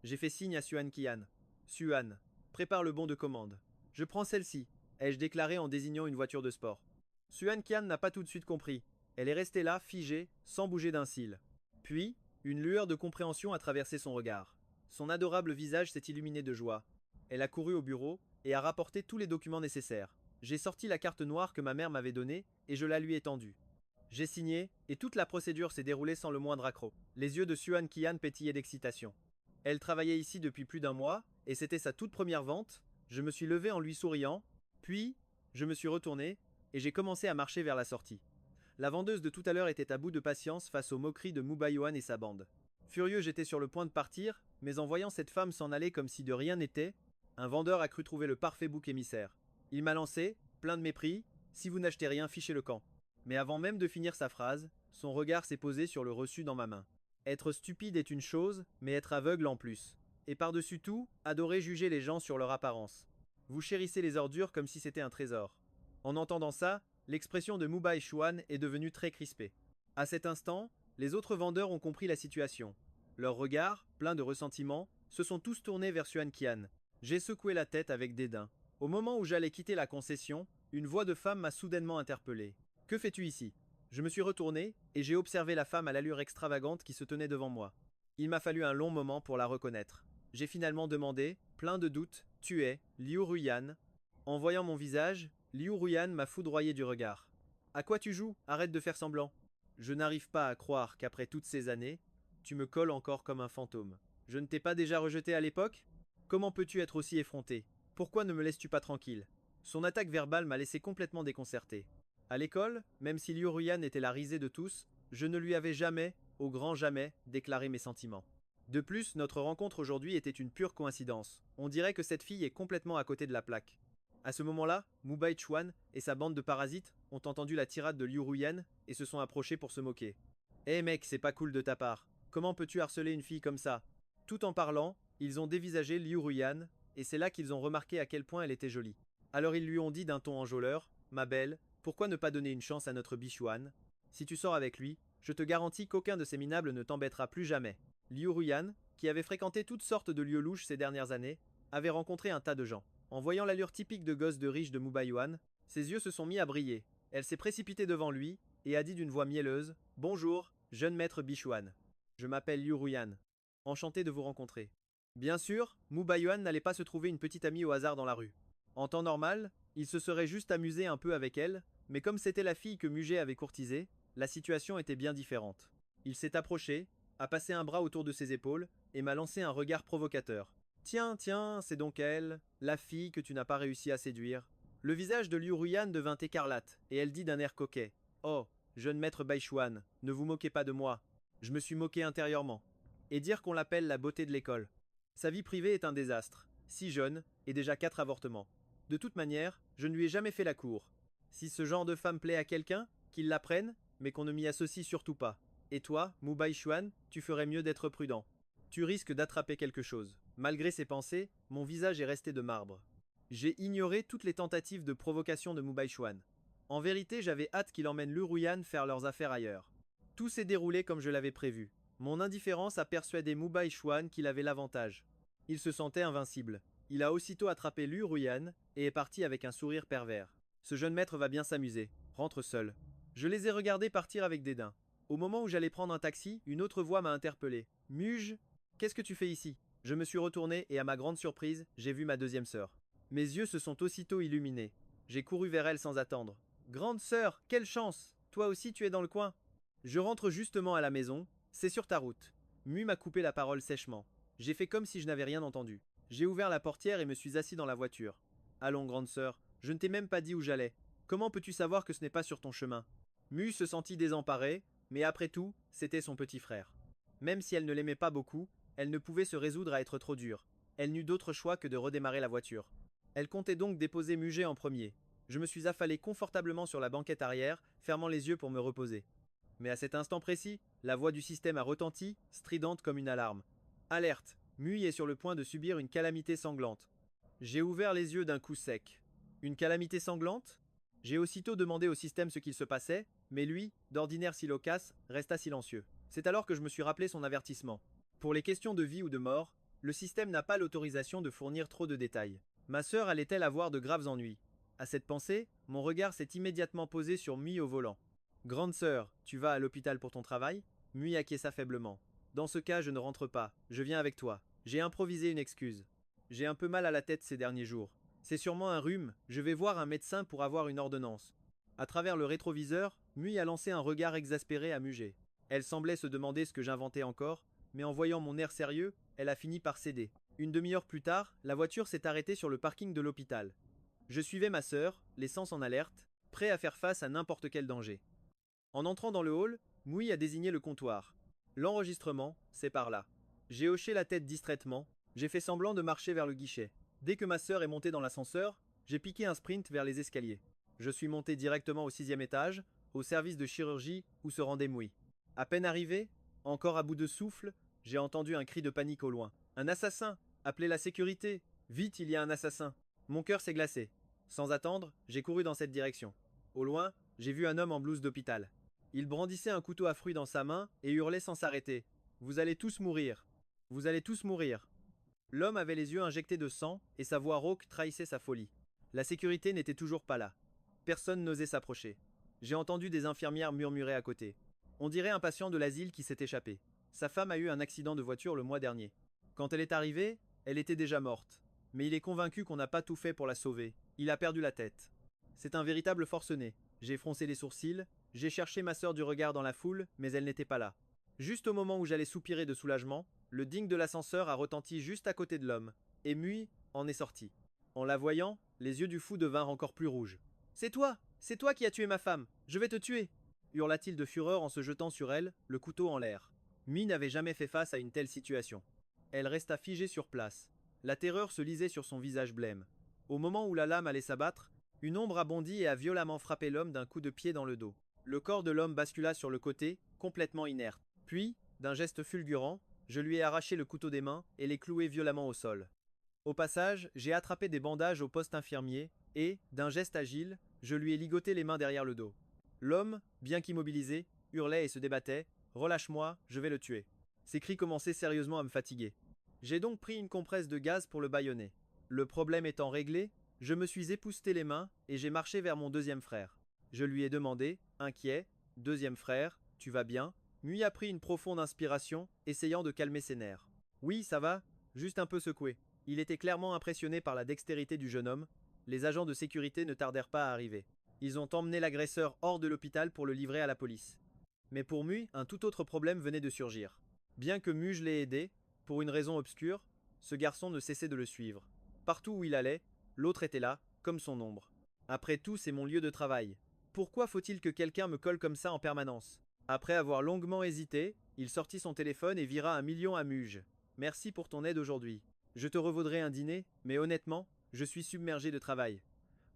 J'ai fait signe à Xuan Qian. Xuan, prépare le bon de commande. Je prends celle-ci, ai-je déclaré en désignant une voiture de sport. Xuan Qian n'a pas tout de suite compris. Elle est restée là, figée, sans bouger d'un cil. Puis, une lueur de compréhension a traversé son regard. Son adorable visage s'est illuminé de joie. Elle a couru au bureau et a rapporté tous les documents nécessaires. J'ai sorti la carte noire que ma mère m'avait donnée et je la lui ai tendue. J'ai signé, et toute la procédure s'est déroulée sans le moindre accroc. Les yeux de Xuan Qian pétillaient d'excitation. Elle travaillait ici depuis plus d'un mois, et c'était sa toute première vente. Je me suis levé en lui souriant, puis je me suis retourné, et j'ai commencé à marcher vers la sortie. La vendeuse de tout à l'heure était à bout de patience face aux moqueries de Mubayuan et sa bande. Furieux, j'étais sur le point de partir, mais en voyant cette femme s'en aller comme si de rien n'était, un vendeur a cru trouver le parfait bouc émissaire. Il m'a lancé, plein de mépris: Si vous n'achetez rien, fichez le camp. Mais avant même de finir sa phrase, son regard s'est posé sur le reçu dans ma main. Être stupide est une chose, mais être aveugle en plus. Et par-dessus tout, adorer juger les gens sur leur apparence. Vous chérissez les ordures comme si c'était un trésor. En entendant ça, l'expression de Mubai Xuan est devenue très crispée. À cet instant, les autres vendeurs ont compris la situation. Leurs regards, pleins de ressentiment, se sont tous tournés vers Xuan Qian. J'ai secoué la tête avec dédain. Au moment où j'allais quitter la concession, une voix de femme m'a soudainement interpellé. Que fais-tu ici? Je me suis retourné et j'ai observé la femme à l'allure extravagante qui se tenait devant moi. Il m'a fallu un long moment pour la reconnaître. J'ai finalement demandé, plein de doutes, tu es Liu Ruyan? En voyant mon visage, Liu Ruyan m'a foudroyé du regard. À quoi tu joues? Arrête de faire semblant. Je n'arrive pas à croire qu'après toutes ces années, tu me colles encore comme un fantôme. Je ne t'ai pas déjà rejeté à l'époque? Comment peux-tu être aussi effronté? Pourquoi ne me laisses-tu pas tranquille? Son attaque verbale m'a laissé complètement déconcerté. À l'école, même si Liu Ruyan était la risée de tous, je ne lui avais jamais, au grand jamais, déclaré mes sentiments. De plus, notre rencontre aujourd'hui était une pure coïncidence. On dirait que cette fille est complètement à côté de la plaque. À ce moment-là, Mu Baichuan et sa bande de parasites ont entendu la tirade de Liu Ruyan et se sont approchés pour se moquer. Eh mec, c'est pas cool de ta part. Comment peux-tu harceler une fille comme ça? Tout en parlant, ils ont dévisagé Liu Ruyan, et c'est là qu'ils ont remarqué à quel point elle était jolie. Alors ils lui ont dit d'un ton enjôleur, ma belle, pourquoi ne pas donner une chance à notre Bichuan? Si tu sors avec lui, je te garantis qu'aucun de ces minables ne t'embêtera plus jamais. Liu Ruyan, qui avait fréquenté toutes sortes de lieux louches ces dernières années, avait rencontré un tas de gens. En voyant l'allure typique de gosse de riche de Mu Baiyuan, ses yeux se sont mis à briller. Elle s'est précipitée devant lui et a dit d'une voix mielleuse, bonjour, jeune maître Bichuan. Je m'appelle Liu Ruyan. Enchanté de vous rencontrer. Bien sûr, Mu Baiyuan n'allait pas se trouver une petite amie au hasard dans la rue. En temps normal, il se serait juste amusé un peu avec elle, mais comme c'était la fille que Mugé avait courtisée, la situation était bien différente. Il s'est approché, a passé un bras autour de ses épaules, et m'a lancé un regard provocateur. Tiens, tiens, c'est donc elle, la fille que tu n'as pas réussi à séduire. Le visage de Liu Ruyan devint écarlate, et elle dit d'un air coquet. Oh, jeune maître Baichuan, ne vous moquez pas de moi. Je me suis moqué intérieurement. Et dire qu'on l'appelle la beauté de l'école. Sa vie privée est un désastre. Si jeune, et déjà 4 avortements. De toute manière, je ne lui ai jamais fait la cour. Si ce genre de femme plaît à quelqu'un, qu'il la prenne, mais qu'on ne m'y associe surtout pas. Et toi, Mu Baichuan, tu ferais mieux d'être prudent. Tu risques d'attraper quelque chose. Malgré ces pensées, mon visage est resté de marbre. J'ai ignoré toutes les tentatives de provocation de Mu Baichuan. En vérité, j'avais hâte qu'il emmène Liu Ruyan faire leurs affaires ailleurs. Tout s'est déroulé comme je l'avais prévu. Mon indifférence a persuadé Mu Baichuan qu'il avait l'avantage. Il se sentait invincible. Il a aussitôt attrapé Liu Ruyan et est parti avec un sourire pervers. Ce jeune maître va bien s'amuser. Rentre seul. Je les ai regardés partir avec dédain. Au moment où j'allais prendre un taxi, une autre voix m'a interpellé. Muge, qu'est-ce que tu fais ici? Je me suis retourné et à ma grande surprise, j'ai vu ma deuxième sœur. Mes yeux se sont aussitôt illuminés. J'ai couru vers elle sans attendre. Grande sœur, quelle chance! Toi aussi tu es dans le coin. Je rentre justement à la maison, c'est sur ta route. Mu m'a coupé la parole sèchement. J'ai fait comme si je n'avais rien entendu. J'ai ouvert la portière et me suis assis dans la voiture. Allons, grande sœur, je ne t'ai même pas dit où j'allais. Comment peux-tu savoir que ce n'est pas sur ton chemin? Mu se sentit désemparée, mais après tout, c'était son petit frère. Même si elle ne l'aimait pas beaucoup, elle ne pouvait se résoudre à être trop dure. Elle n'eut d'autre choix que de redémarrer la voiture. Elle comptait donc déposer Mugé en premier. Je me suis affalé confortablement sur la banquette arrière, fermant les yeux pour me reposer. Mais à cet instant précis, la voix du système a retenti, stridente comme une alarme. Alerte! Mui est sur le point de subir une calamité sanglante. J'ai ouvert les yeux d'un coup sec. Une calamité sanglante? J'ai aussitôt demandé au système ce qu'il se passait, mais lui, d'ordinaire si loquace, resta silencieux. C'est alors que je me suis rappelé son avertissement. Pour les questions de vie ou de mort, le système n'a pas l'autorisation de fournir trop de détails. Ma sœur allait-elle avoir de graves ennuis? À cette pensée, mon regard s'est immédiatement posé sur Mui au volant. Grande sœur, tu vas à l'hôpital pour ton travail? Mui acquiesça faiblement. Dans ce cas, je ne rentre pas, je viens avec toi. J'ai improvisé une excuse. J'ai un peu mal à la tête ces derniers jours. C'est sûrement un rhume, je vais voir un médecin pour avoir une ordonnance. À travers le rétroviseur, Mui a lancé un regard exaspéré à Mugé. Elle semblait se demander ce que j'inventais encore, mais en voyant mon air sérieux, elle a fini par céder. Une demi-heure plus tard, la voiture s'est arrêtée sur le parking de l'hôpital. Je suivais ma sœur, les sens en alerte, prêt à faire face à n'importe quel danger. En entrant dans le hall, Mui a désigné le comptoir. L'enregistrement, c'est par là. J'ai hoché la tête distraitement, j'ai fait semblant de marcher vers le guichet. Dès que ma sœur est montée dans l'ascenseur, j'ai piqué un sprint vers les escaliers. Je suis monté directement au 6e étage, au service de chirurgie où se rendait Mui. À peine arrivé, encore à bout de souffle, j'ai entendu un cri de panique au loin. Un assassin! Appelez la sécurité! Vite, il y a un assassin! Mon cœur s'est glacé. Sans attendre, j'ai couru dans cette direction. Au loin, j'ai vu un homme en blouse d'hôpital. Il brandissait un couteau à fruits dans sa main et hurlait sans s'arrêter. Vous allez tous mourir. Vous allez tous mourir. L'homme avait les yeux injectés de sang et sa voix rauque trahissait sa folie. La sécurité n'était toujours pas là. Personne n'osait s'approcher. J'ai entendu des infirmières murmurer à côté. On dirait un patient de l'asile qui s'est échappé. Sa femme a eu un accident de voiture le mois dernier. Quand elle est arrivée, elle était déjà morte. Mais il est convaincu qu'on n'a pas tout fait pour la sauver. Il a perdu la tête. C'est un véritable forcené. J'ai froncé les sourcils, j'ai cherché ma sœur du regard dans la foule, mais elle n'était pas là. Juste au moment où j'allais soupirer de soulagement, le ding de l'ascenseur a retenti juste à côté de l'homme, et Mui en est sorti. En la voyant, les yeux du fou devinrent encore plus rouges. C'est toi qui as tué ma femme, je vais te tuer hurla-t-il de fureur en se jetant sur elle, le couteau en l'air. Mui n'avait jamais fait face à une telle situation. Elle resta figée sur place. La terreur se lisait sur son visage blême. Au moment où la lame allait s'abattre, une ombre a bondi et a violemment frappé l'homme d'un coup de pied dans le dos. Le corps de l'homme bascula sur le côté, complètement inerte. Puis, d'un geste fulgurant, je lui ai arraché le couteau des mains et l'ai cloué violemment au sol. Au passage, j'ai attrapé des bandages au poste infirmier et, d'un geste agile, je lui ai ligoté les mains derrière le dos. L'homme, bien qu'immobilisé, hurlait et se débattait. Relâche-moi, je vais le tuer. Ses cris commençaient sérieusement à me fatiguer. J'ai donc pris une compresse de gaz pour le bâillonner. Le problème étant réglé, je me suis épousseté les mains et j'ai marché vers mon deuxième frère. Je lui ai demandé, inquiet, deuxième frère, tu vas bien? Mui a pris une profonde inspiration, essayant de calmer ses nerfs. Oui, ça va, juste un peu secoué. Il était clairement impressionné par la dextérité du jeune homme. Les agents de sécurité ne tardèrent pas à arriver. Ils ont emmené l'agresseur hors de l'hôpital pour le livrer à la police. Mais pour Mui, un tout autre problème venait de surgir. Bien que Muj l'ait aidé, pour une raison obscure, ce garçon ne cessait de le suivre. Partout où il allait, l'autre était là, comme son ombre. Après tout, c'est mon lieu de travail. Pourquoi faut-il que quelqu'un me colle comme ça en permanence? Après avoir longuement hésité, il sortit son téléphone et vira 1 million à Muj. Merci pour ton aide aujourd'hui. Je te revaudrai un dîner, mais honnêtement, je suis submergé de travail.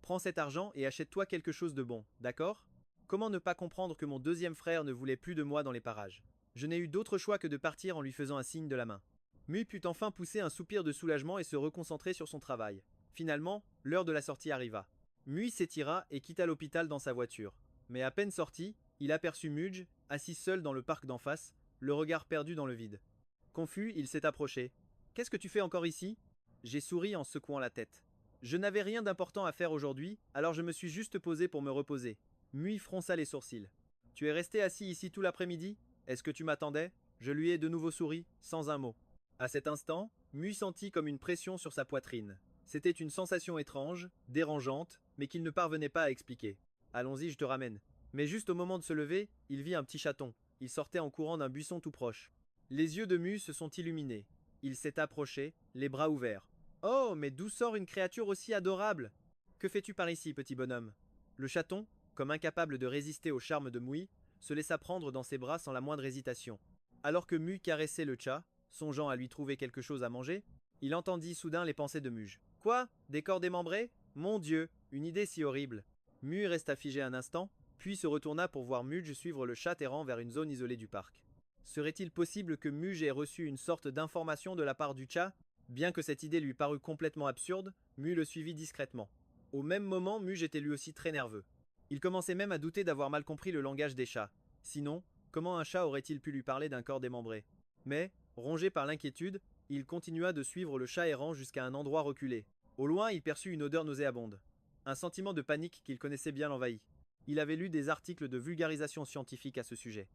Prends cet argent et achète-toi quelque chose de bon, d'accord? Comment ne pas comprendre que mon deuxième frère ne voulait plus de moi dans les parages? Je n'ai eu d'autre choix que de partir en lui faisant un signe de la main. Mu put enfin pousser un soupir de soulagement et se reconcentrer sur son travail. Finalement, l'heure de la sortie arriva. Mui s'étira et quitta l'hôpital dans sa voiture. Mais à peine sorti, il aperçut Mudge, assis seul dans le parc d'en face, le regard perdu dans le vide. Confus, il s'est approché. Qu'est-ce que tu fais encore ici? J'ai souri en secouant la tête. Je n'avais rien d'important à faire aujourd'hui, alors je me suis juste posé pour me reposer. Mui fronça les sourcils. Tu es resté assis ici tout l'après-midi? Est-ce que tu m'attendais? Je lui ai de nouveau souri, sans un mot. À cet instant, Mui sentit comme une pression sur sa poitrine. C'était une sensation étrange, dérangeante, mais qu'il ne parvenait pas à expliquer. Allons-y, je te ramène. Mais juste au moment de se lever, il vit un petit chaton. Il sortait en courant d'un buisson tout proche. Les yeux de Mu se sont illuminés. Il s'est approché, les bras ouverts. Oh, mais d'où sort une créature aussi adorable? Que fais-tu par ici, petit bonhomme? Le chaton, comme incapable de résister au charme de Mui, se laissa prendre dans ses bras sans la moindre hésitation. Alors que Mu caressait le chat, songeant à lui trouver quelque chose à manger, il entendit soudain les pensées de Muge. Quoi? Des corps démembrés? Mon Dieu, une idée si horrible. Mu resta figé un instant, puis se retourna pour voir Muge suivre le chat errant vers une zone isolée du parc. Serait-il possible que Muge ait reçu une sorte d'information de la part du chat? Bien que cette idée lui parût complètement absurde, Mu le suivit discrètement. Au même moment, Muge était lui aussi très nerveux. Il commençait même à douter d'avoir mal compris le langage des chats. Sinon, comment un chat aurait-il pu lui parler d'un corps démembré? Mais, rongé par l'inquiétude, il continua de suivre le chat errant jusqu'à un endroit reculé. Au loin, il perçut une odeur nauséabonde. Un sentiment de panique qu'il connaissait bien l'envahit. Il avait lu des articles de vulgarisation scientifique à ce sujet.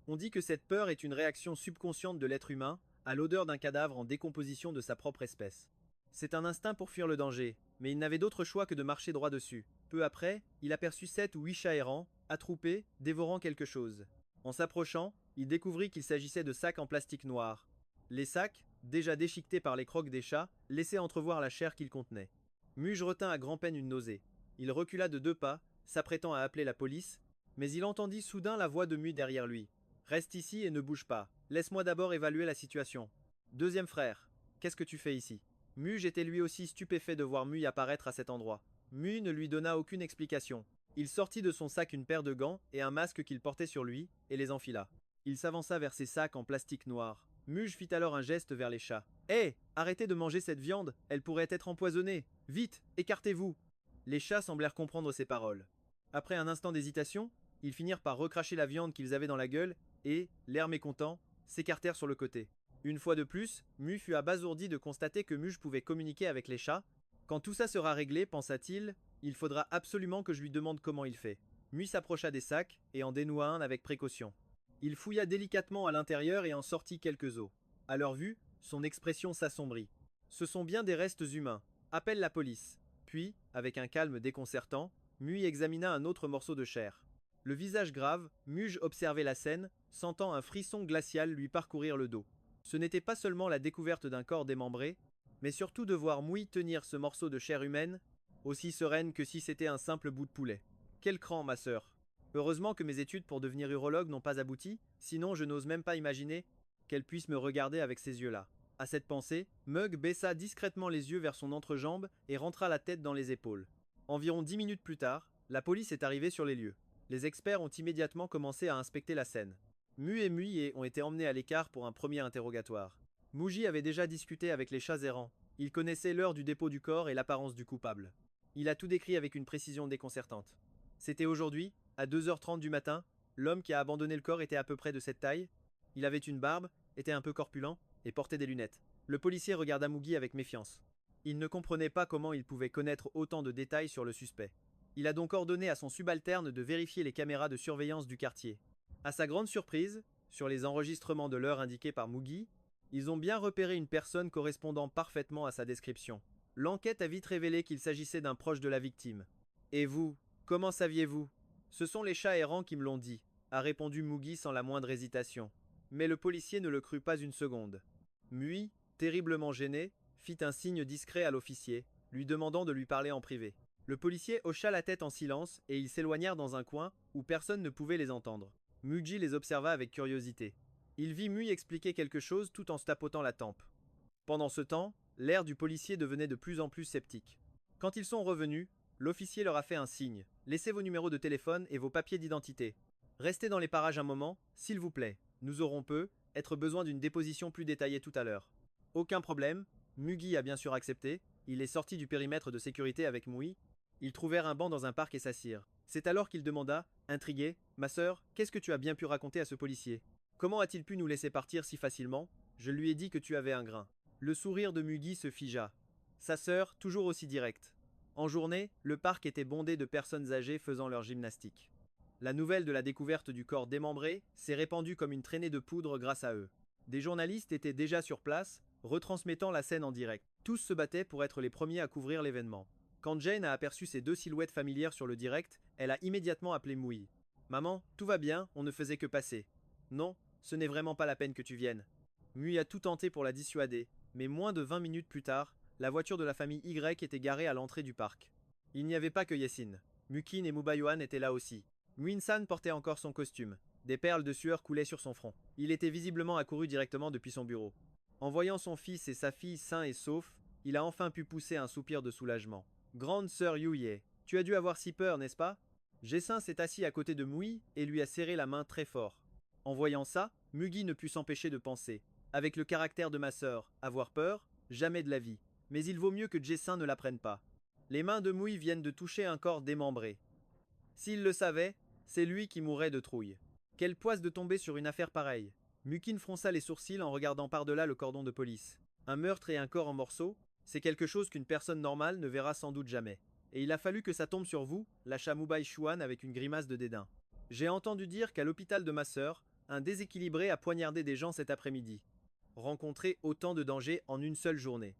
On dit que cette peur est une réaction subconsciente de l'être humain à l'odeur d'un cadavre en décomposition de sa propre espèce. C'est un instinct pour fuir le danger, mais il n'avait d'autre choix que de marcher droit dessus. Peu après, il aperçut 7 ou 8 chats errants, attroupés, dévorant quelque chose. En s'approchant, il découvrit qu'il s'agissait de sacs en plastique noir. Les sacs, déjà déchiquetés par les crocs des chats, laissaient entrevoir la chair qu'ils contenaient. Muge retint à grand-peine une nausée. Il recula de 2 pas, s'apprêtant à appeler la police, mais il entendit soudain la voix de Mu derrière lui. Reste ici et ne bouge pas. Laisse-moi d'abord évaluer la situation. Deuxième frère, qu'est-ce que tu fais ici? Muge était lui aussi stupéfait de voir Mu apparaître à cet endroit. Mu ne lui donna aucune explication. Il sortit de son sac une paire de gants et un masque qu'il portait sur lui, et les enfila. Il s'avança vers ses sacs en plastique noir. Muge fit alors un geste vers les chats. Hé, arrêtez de manger cette viande, elle pourrait être empoisonnée. Vite, écartez-vous. Les chats semblèrent comprendre ces paroles. Après un instant d'hésitation, ils finirent par recracher la viande qu'ils avaient dans la gueule et, l'air mécontent, s'écartèrent sur le côté. Une fois de plus, Mu fut abasourdi de constater que Muge pouvait communiquer avec les chats. Quand tout ça sera réglé, pensa-t-il, il faudra absolument que je lui demande comment il fait. Mu s'approcha des sacs et en dénoua un avec précaution. Il fouilla délicatement à l'intérieur et en sortit quelques os. À leur vue, son expression s'assombrit. Ce sont bien des restes humains. Appelle la police. Puis, avec un calme déconcertant, Mu examina un autre morceau de chair. Le visage grave, Muge observait la scène, sentant un frisson glacial lui parcourir le dos. Ce n'était pas seulement la découverte d'un corps démembré, mais surtout de voir Mouy tenir ce morceau de chair humaine, aussi sereine que si c'était un simple bout de poulet. Quel cran, ma sœur. Heureusement que mes études pour devenir urologue n'ont pas abouti, sinon je n'ose même pas imaginer qu'elle puisse me regarder avec ces yeux-là. À cette pensée, Mug baissa discrètement les yeux vers son entrejambe et rentra la tête dans les épaules. Environ 10 minutes plus tard, la police est arrivée sur les lieux. Les experts ont immédiatement commencé à inspecter la scène. Mu et Muye ont été emmenés à l'écart pour un premier interrogatoire. Muji avait déjà discuté avec les chats errants. Il connaissait l'heure du dépôt du corps et l'apparence du coupable. Il a tout décrit avec une précision déconcertante. C'était aujourd'hui, à 2h30 du matin, l'homme qui a abandonné le corps était à peu près de cette taille. Il avait une barbe, était un peu corpulent, et portait des lunettes. Le policier regarda Mugi avec méfiance. Il ne comprenait pas comment il pouvait connaître autant de détails sur le suspect. Il a donc ordonné à son subalterne de vérifier les caméras de surveillance du quartier. À sa grande surprise, sur les enregistrements de l'heure indiqués par Mugi, ils ont bien repéré une personne correspondant parfaitement à sa description. L'enquête a vite révélé qu'il s'agissait d'un proche de la victime. Et vous, comment saviez-vous? Ce sont les chats errants qui me l'ont dit, a répondu Mugi sans la moindre hésitation. Mais le policier ne le crut pas une seconde. Mui, terriblement gêné, fit un signe discret à l'officier, lui demandant de lui parler en privé. Le policier hocha la tête en silence et ils s'éloignèrent dans un coin où personne ne pouvait les entendre. Mugi les observa avec curiosité. Il vit Mui expliquer quelque chose tout en se tapotant la tempe. Pendant ce temps, l'air du policier devenait de plus en plus sceptique. Quand ils sont revenus, l'officier leur a fait un signe. Laissez vos numéros de téléphone et vos papiers d'identité. Restez dans les parages un moment, s'il vous plaît. Nous aurons être besoin d'une déposition plus détaillée tout à l'heure. Aucun problème, Mugi a bien sûr accepté. Il est sorti du périmètre de sécurité avec Mui. Ils trouvèrent un banc dans un parc et s'assirent. C'est alors qu'il demanda, intrigué, ma sœur, qu'est-ce que tu as bien pu raconter à ce policier? Comment a-t-il pu nous laisser partir si facilement? Je lui ai dit que tu avais un grain. Le sourire de Mugi se figea. Sa sœur, toujours aussi directe. En journée, le parc était bondé de personnes âgées faisant leur gymnastique. La nouvelle de la découverte du corps démembré s'est répandue comme une traînée de poudre grâce à eux. Des journalistes étaient déjà sur place, retransmettant la scène en direct. Tous se battaient pour être les premiers à couvrir l'événement. Quand Jane a aperçu ces deux silhouettes familières sur le direct, elle a immédiatement appelé Mouille. Maman, tout va bien, on ne faisait que passer. Non, ce n'est vraiment pas la peine que tu viennes. Mui a tout tenté pour la dissuader, mais moins de 20 minutes plus tard, la voiture de la famille Y était garée à l'entrée du parc. Il n'y avait pas que Yesin. Mukin et Mubayuan étaient là aussi. Muin-san portait encore son costume. Des perles de sueur coulaient sur son front. Il était visiblement accouru directement depuis son bureau. En voyant son fils et sa fille sains et saufs, il a enfin pu pousser un soupir de soulagement. Grande sœur Yuye, tu as dû avoir si peur, n'est-ce pas? Jessin s'est assis à côté de Mui et lui a serré la main très fort. En voyant ça, Mugi ne put s'empêcher de penser. Avec le caractère de ma sœur, avoir peur, jamais de la vie. Mais il vaut mieux que Jessin ne l'apprenne pas. Les mains de Mui viennent de toucher un corps démembré. S'il le savait, c'est lui qui mourrait de trouille. Quelle poisse de tomber sur une affaire pareille. Mukin fronça les sourcils en regardant par-delà le cordon de police. Un meurtre et un corps en morceaux, c'est quelque chose qu'une personne normale ne verra sans doute jamais. Et il a fallu que ça tombe sur vous, lâcha Mubai Shuan avec une grimace de dédain. J'ai entendu dire qu'à l'hôpital de ma sœur, un déséquilibré a poignardé des gens cet après-midi. Rencontrer autant de dangers en une seule journée.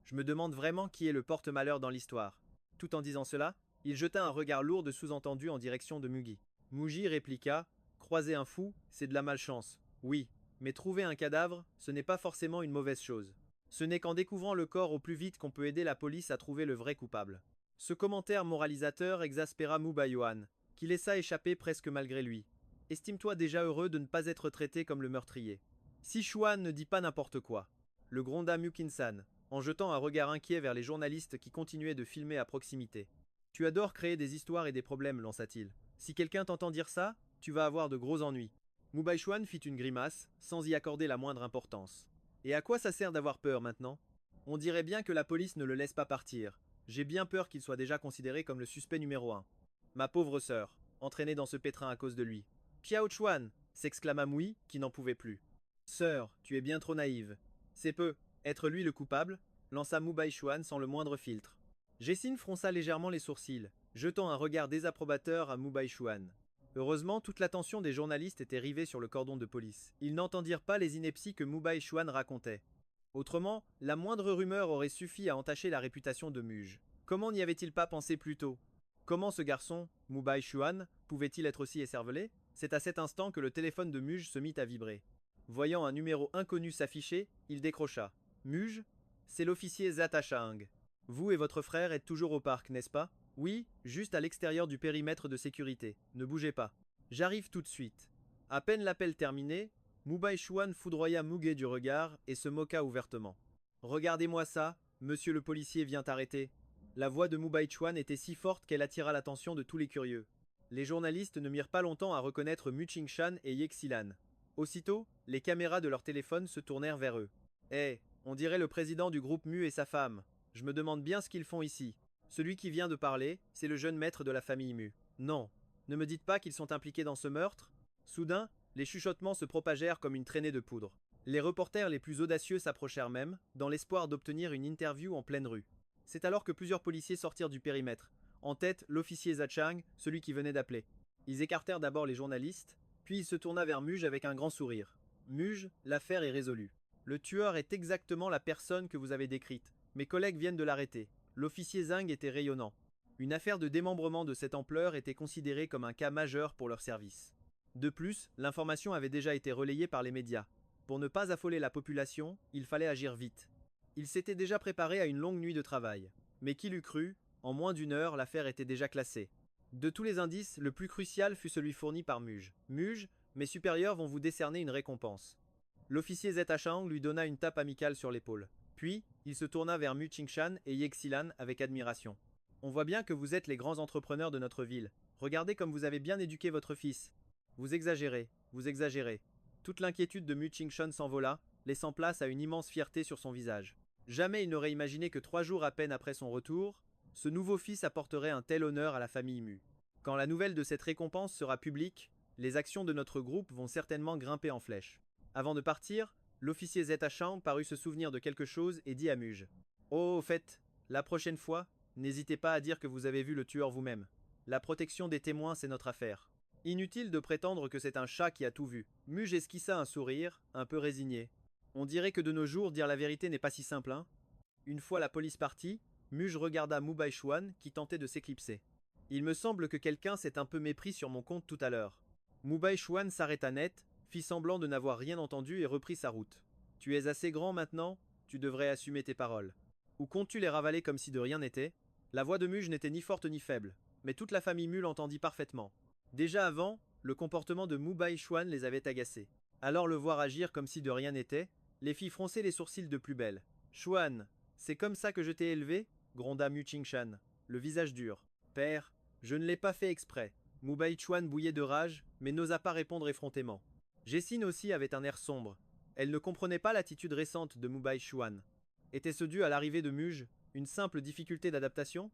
Je me demande vraiment qui est le porte-malheur dans l'histoire. Tout en disant cela, il jeta un regard lourd de sous-entendu en direction de Mugi. Mugi répliqua, croiser un fou, c'est de la malchance. Oui, mais trouver un cadavre, ce n'est pas forcément une mauvaise chose. Ce n'est qu'en découvrant le corps au plus vite qu'on peut aider la police à trouver le vrai coupable. Ce commentaire moralisateur exaspéra Mubayuan, qui laissa échapper presque malgré lui. Estime-toi déjà heureux de ne pas être traité comme le meurtrier. Si Shuan ne dit pas n'importe quoi, le gronda Mukin-san, en jetant un regard inquiet vers les journalistes qui continuaient de filmer à proximité. Tu adores créer des histoires et des problèmes, lança-t-il. Si quelqu'un t'entend dire ça, tu vas avoir de gros ennuis. Mubaishuan fit une grimace, sans y accorder la moindre importance. Et à quoi ça sert d'avoir peur maintenant? On dirait bien que la police ne le laisse pas partir. J'ai bien peur qu'il soit déjà considéré comme le suspect numéro 1. Ma pauvre sœur, entraînée dans ce pétrin à cause de lui. Piao Chuan, s'exclama Mui, qui n'en pouvait plus. Sœur, tu es bien trop naïve. C'est peu. Être lui le coupable, lança Mubai Chuan sans le moindre filtre. Jessin fronça légèrement les sourcils, jetant un regard désapprobateur à Mubai Chuan. Heureusement, toute l'attention des journalistes était rivée sur le cordon de police. Ils n'entendirent pas les inepties que Mubai Chuan racontait. Autrement, la moindre rumeur aurait suffi à entacher la réputation de Muge. Comment n'y avait-il pas pensé plus tôt? Comment ce garçon, Mubai Chuan, pouvait-il être aussi écervelé? C'est à cet instant que le téléphone de Muge se mit à vibrer. Voyant un numéro inconnu s'afficher, il décrocha. Muge, c'est l'officier Zata Chang. Vous et votre frère êtes toujours au parc, n'est-ce pas? Oui, juste à l'extérieur du périmètre de sécurité. Ne bougez pas. J'arrive tout de suite. À peine l'appel terminé, Mubai Chuan foudroya Muge du regard et se moqua ouvertement. Regardez-moi ça, monsieur le policier vient arrêter. La voix de Mubai Chuan était si forte qu'elle attira l'attention de tous les curieux. Les journalistes ne mirent pas longtemps à reconnaître Mu Qingshan et Yexilan. Aussitôt, les caméras de leur téléphone se tournèrent vers eux. On dirait le président du groupe Mu et sa femme. Je me demande bien ce qu'ils font ici. Celui qui vient de parler, c'est le jeune maître de la famille Mu. Non, ne me dites pas qu'ils sont impliqués dans ce meurtre. Soudain, les chuchotements se propagèrent comme une traînée de poudre. Les reporters les plus audacieux s'approchèrent même, dans l'espoir d'obtenir une interview en pleine rue. C'est alors que plusieurs policiers sortirent du périmètre. En tête, l'officier Zachang, celui qui venait d'appeler. Ils écartèrent d'abord les journalistes, puis il se tourna vers Muge avec un grand sourire. Muge, l'affaire est résolue. Le tueur est exactement la personne que vous avez décrite. Mes collègues viennent de l'arrêter. L'officier Zhang était rayonnant. Une affaire de démembrement de cette ampleur était considérée comme un cas majeur pour leur service. De plus, l'information avait déjà été relayée par les médias. Pour ne pas affoler la population, il fallait agir vite. Il s'était déjà préparé à une longue nuit de travail. Mais qui l'eût cru, en moins d'une heure, l'affaire était déjà classée. De tous les indices, le plus crucial fut celui fourni par Muge. Muge, mes supérieurs vont vous décerner une récompense. L'officier Zeta Chang lui donna une tape amicale sur l'épaule. Puis, il se tourna vers Mu Qingshan et Yexilan avec admiration. On voit bien que vous êtes les grands entrepreneurs de notre ville. Regardez comme vous avez bien éduqué votre fils. Vous exagérez, vous exagérez. Toute l'inquiétude de Mu Qingshan s'envola, laissant place à une immense fierté sur son visage. Jamais il n'aurait imaginé que 3 jours à peine après son retour, ce nouveau fils apporterait un tel honneur à la famille Mu. Quand la nouvelle de cette récompense sera publique, les actions de notre groupe vont certainement grimper en flèche. Avant de partir, l'officier Zeta Chang parut se souvenir de quelque chose et dit à Muge. Oh, au fait, la prochaine fois, n'hésitez pas à dire que vous avez vu le tueur vous-même. La protection des témoins, c'est notre affaire. Inutile de prétendre que c'est un chat qui a tout vu. Muge esquissa un sourire, un peu résigné. On dirait que de nos jours, dire la vérité n'est pas si simple, hein. Une fois la police partie, Muge regarda Mubai Chuan qui tentait de s'éclipser. Il me semble que quelqu'un s'est un peu mépris sur mon compte tout à l'heure. Mubai Chuan s'arrêta net, fit semblant de n'avoir rien entendu et reprit sa route. Tu es assez grand maintenant, tu devrais assumer tes paroles. Ou comptes-tu les ravaler comme si de rien n'était? La voix de Muge n'était ni forte ni faible, mais toute la famille Mu l'entendit parfaitement. Déjà avant, le comportement de Mubai Chuan les avait agacés. Alors le voir agir comme si de rien n'était, les fit froncer les sourcils de plus belle. Chuan, c'est comme ça que je t'ai élevé? Gronda Mu Qingshan, le visage dur. Père, je ne l'ai pas fait exprès. Mubai Chuan bouillait de rage, mais n'osa pas répondre effrontément. Jessin aussi avait un air sombre. Elle ne comprenait pas l'attitude récente de Mubai Chuan. Était-ce dû à l'arrivée de Muge, une simple difficulté d'adaptation?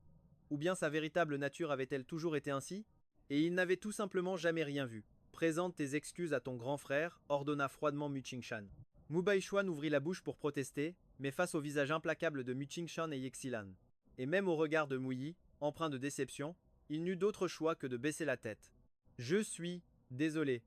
Ou bien sa véritable nature avait-elle toujours été ainsi? Et il n'avait tout simplement jamais rien vu. Présente tes excuses à ton grand frère, ordonna froidement Mu Qingshan. Mubai Chuan ouvrit la bouche pour protester, mais face au visage implacable de Mu Qingshan et Yexilan, et même au regard de Mu, empreint de déception, il n'eut d'autre choix que de baisser la tête. Je suis désolé.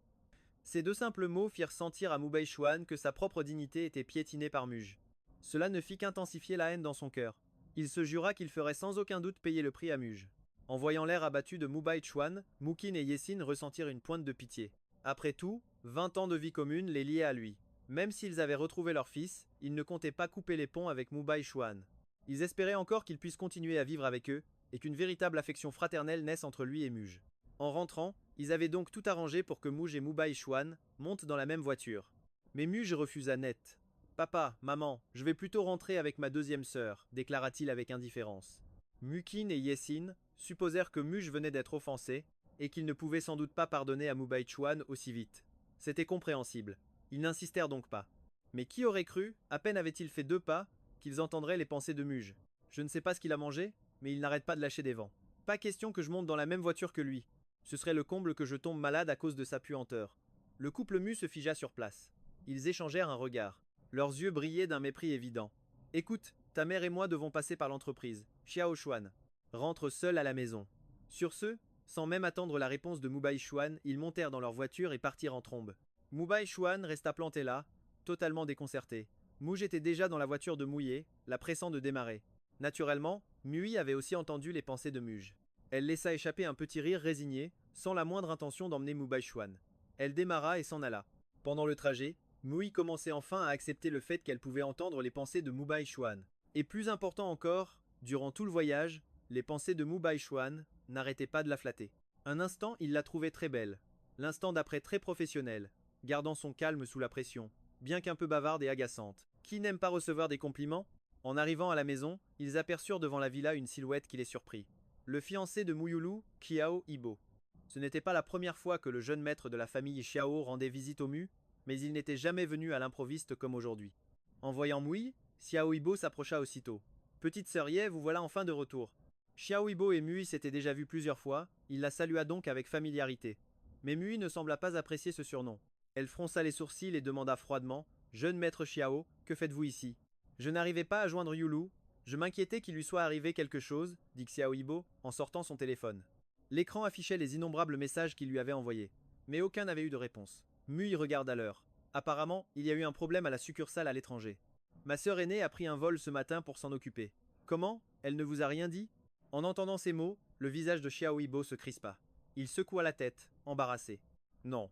Ces deux simples mots firent sentir à Mubai Chuan que sa propre dignité était piétinée par Muge. Cela ne fit qu'intensifier la haine dans son cœur. Il se jura qu'il ferait sans aucun doute payer le prix à Muge. En voyant l'air abattu de Mubai Chuan, Mukin et Yesin ressentirent une pointe de pitié. Après tout, 20 ans de vie commune les liaient à lui. Même s'ils avaient retrouvé leur fils, ils ne comptaient pas couper les ponts avec Mubai Chuan. Ils espéraient encore qu'il puisse continuer à vivre avec eux, et qu'une véritable affection fraternelle naisse entre lui et Muge. En rentrant, ils avaient donc tout arrangé pour que Muge et Mubai Chuan montent dans la même voiture. Mais Muge refusa net. Papa, maman, je vais plutôt rentrer avec ma deuxième sœur, déclara-t-il avec indifférence. Mukin et Yesin supposèrent que Muge venait d'être offensé, et qu'il ne pouvait sans doute pas pardonner à Mubai Chuan aussi vite. C'était compréhensible. Ils n'insistèrent donc pas. Mais qui aurait cru, à peine avait-il fait 2 pas, qu'ils entendraient les pensées de Muge. Je ne sais pas ce qu'il a mangé, mais il n'arrête pas de lâcher des vents. Pas question que je monte dans la même voiture que lui. Ce serait le comble que je tombe malade à cause de sa puanteur. Le couple Mu se figea sur place. Ils échangèrent un regard. Leurs yeux brillaient d'un mépris évident. Écoute, ta mère et moi devons passer par l'entreprise. Xiao Xuan rentre seul à la maison. Sur ce, sans même attendre la réponse de Mubai Xuan, ils montèrent dans leur voiture et partirent en trombe. Mubai Xuan resta planté là, totalement déconcerté. Mouge était déjà dans la voiture de Mouillé, la pressant de démarrer. Naturellement, Mui avait aussi entendu les pensées de Muge. Elle laissa échapper un petit rire résigné, sans la moindre intention d'emmener Mubai Xuan. Elle démarra et s'en alla. Pendant le trajet, Mui commençait enfin à accepter le fait qu'elle pouvait entendre les pensées de Mubai Xuan. Et plus important encore, durant tout le voyage, les pensées de Mubai Xuan n'arrêtaient pas de la flatter. Un instant, il la trouvait très belle. L'instant d'après très professionnelle, gardant son calme sous la pression, bien qu'un peu bavarde et agaçante. Qui n'aime pas recevoir des compliments? En arrivant à la maison, ils aperçurent devant la villa une silhouette qui les surprit. Le fiancé de Muyulu, Xiao Ibo. Ce n'était pas la première fois que le jeune maître de la famille Xiao rendait visite au Mu, mais il n'était jamais venu à l'improviste comme aujourd'hui. En voyant Mui, Xiao Ibo s'approcha aussitôt. Petite sœur Ye, vous voilà enfin de retour. Xiao Ibo et Mui s'étaient déjà vus plusieurs fois, il la salua donc avec familiarité. Mais Mui ne sembla pas apprécier ce surnom. Elle fronça les sourcils et demanda froidement: Jeune maître Xiao, que faites-vous ici? Je n'arrivais pas à joindre Yulu. Je m'inquiétais qu'il lui soit arrivé quelque chose, dit Xiao Ibo, en sortant son téléphone. L'écran affichait les innombrables messages qu'il lui avait envoyés. Mais aucun n'avait eu de réponse. Mui regarda l'heure. Apparemment, il y a eu un problème à la succursale à l'étranger. Ma sœur aînée a pris un vol ce matin pour s'en occuper. Comment? Elle ne vous a rien dit? En entendant ces mots, le visage de Xiao Ibo se crispa. Il secoua la tête, embarrassé. Non.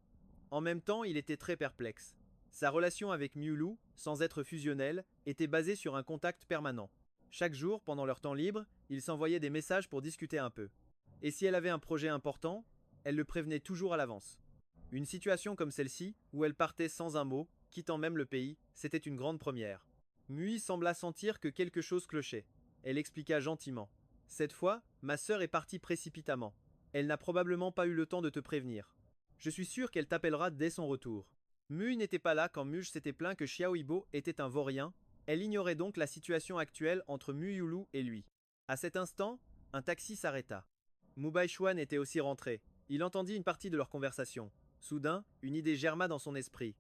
En même temps, il était très perplexe. Sa relation avec Miulu, sans être fusionnelle, était basée sur un contact permanent. Chaque jour, pendant leur temps libre, ils s'envoyaient des messages pour discuter un peu. Et si elle avait un projet important, elle le prévenait toujours à l'avance. Une situation comme celle-ci, où elle partait sans un mot, quittant même le pays, c'était une grande première. Mui sembla sentir que quelque chose clochait. Elle expliqua gentiment. Cette fois, ma sœur est partie précipitamment. Elle n'a probablement pas eu le temps de te prévenir. Je suis sûr qu'elle t'appellera dès son retour. Mui n'était pas là quand Muge s'était plaint que Xiao Ibo était un vaurien. Elle ignorait donc la situation actuelle entre Muyulu et lui. À cet instant, un taxi s'arrêta. Mubai Xuan était aussi rentré. Il entendit une partie de leur conversation. Soudain, une idée germa dans son esprit.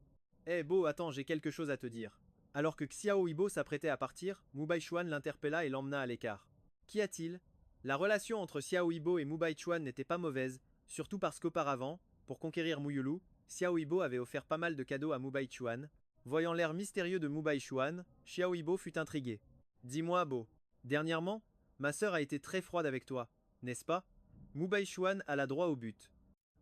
Eh Bo, attends, j'ai quelque chose à te dire. Alors que Xiao Ibo s'apprêtait à partir, Mubai Xuan l'interpella et l'emmena à l'écart. Qu'y a-t-il? La relation entre Xiao Ibo et Mubai Xuan n'était pas mauvaise, surtout parce qu'auparavant, pour conquérir Muyulu, Xiao Ibo avait offert pas mal de cadeaux à Mubai Xuan. Voyant l'air mystérieux de Mubai Xuan, Xiao Ibo fut intrigué. Dis-moi, Bo, dernièrement, ma sœur a été très froide avec toi, n'est-ce pas? Mubai Xuan alla droit au but.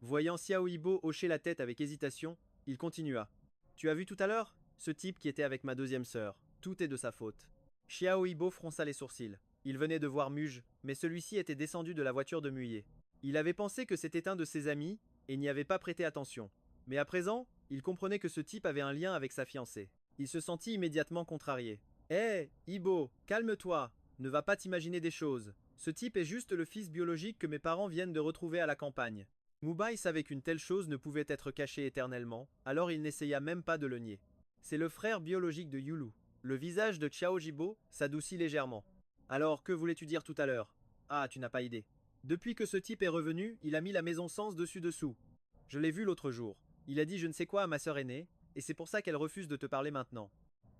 Voyant Xiao Ibo hocher la tête avec hésitation, il continua. Tu as vu tout à l'heure? Ce type qui était avec ma deuxième sœur. Tout est de sa faute. Xiao Ibo fronça les sourcils. Il venait de voir Muge, mais celui-ci était descendu de la voiture de Muye. Il avait pensé que c'était un de ses amis, et n'y avait pas prêté attention. Mais à présent, il comprenait que ce type avait un lien avec sa fiancée. Il se sentit immédiatement contrarié. Hé, Ibo, calme-toi, ne va pas t'imaginer des choses. Ce type est juste le fils biologique que mes parents viennent de retrouver à la campagne. Mubai savait qu'une telle chose ne pouvait être cachée éternellement, alors il n'essaya même pas de le nier. C'est le frère biologique de Yulu. Le visage de Xiao Jibo s'adoucit légèrement. Alors, que voulais-tu dire tout à l'heure? Ah, tu n'as pas idée. Depuis que ce type est revenu, il a mis la maison sens dessus-dessous. Je l'ai vu l'autre jour. Il a dit je ne sais quoi à ma sœur aînée, et c'est pour ça qu'elle refuse de te parler maintenant.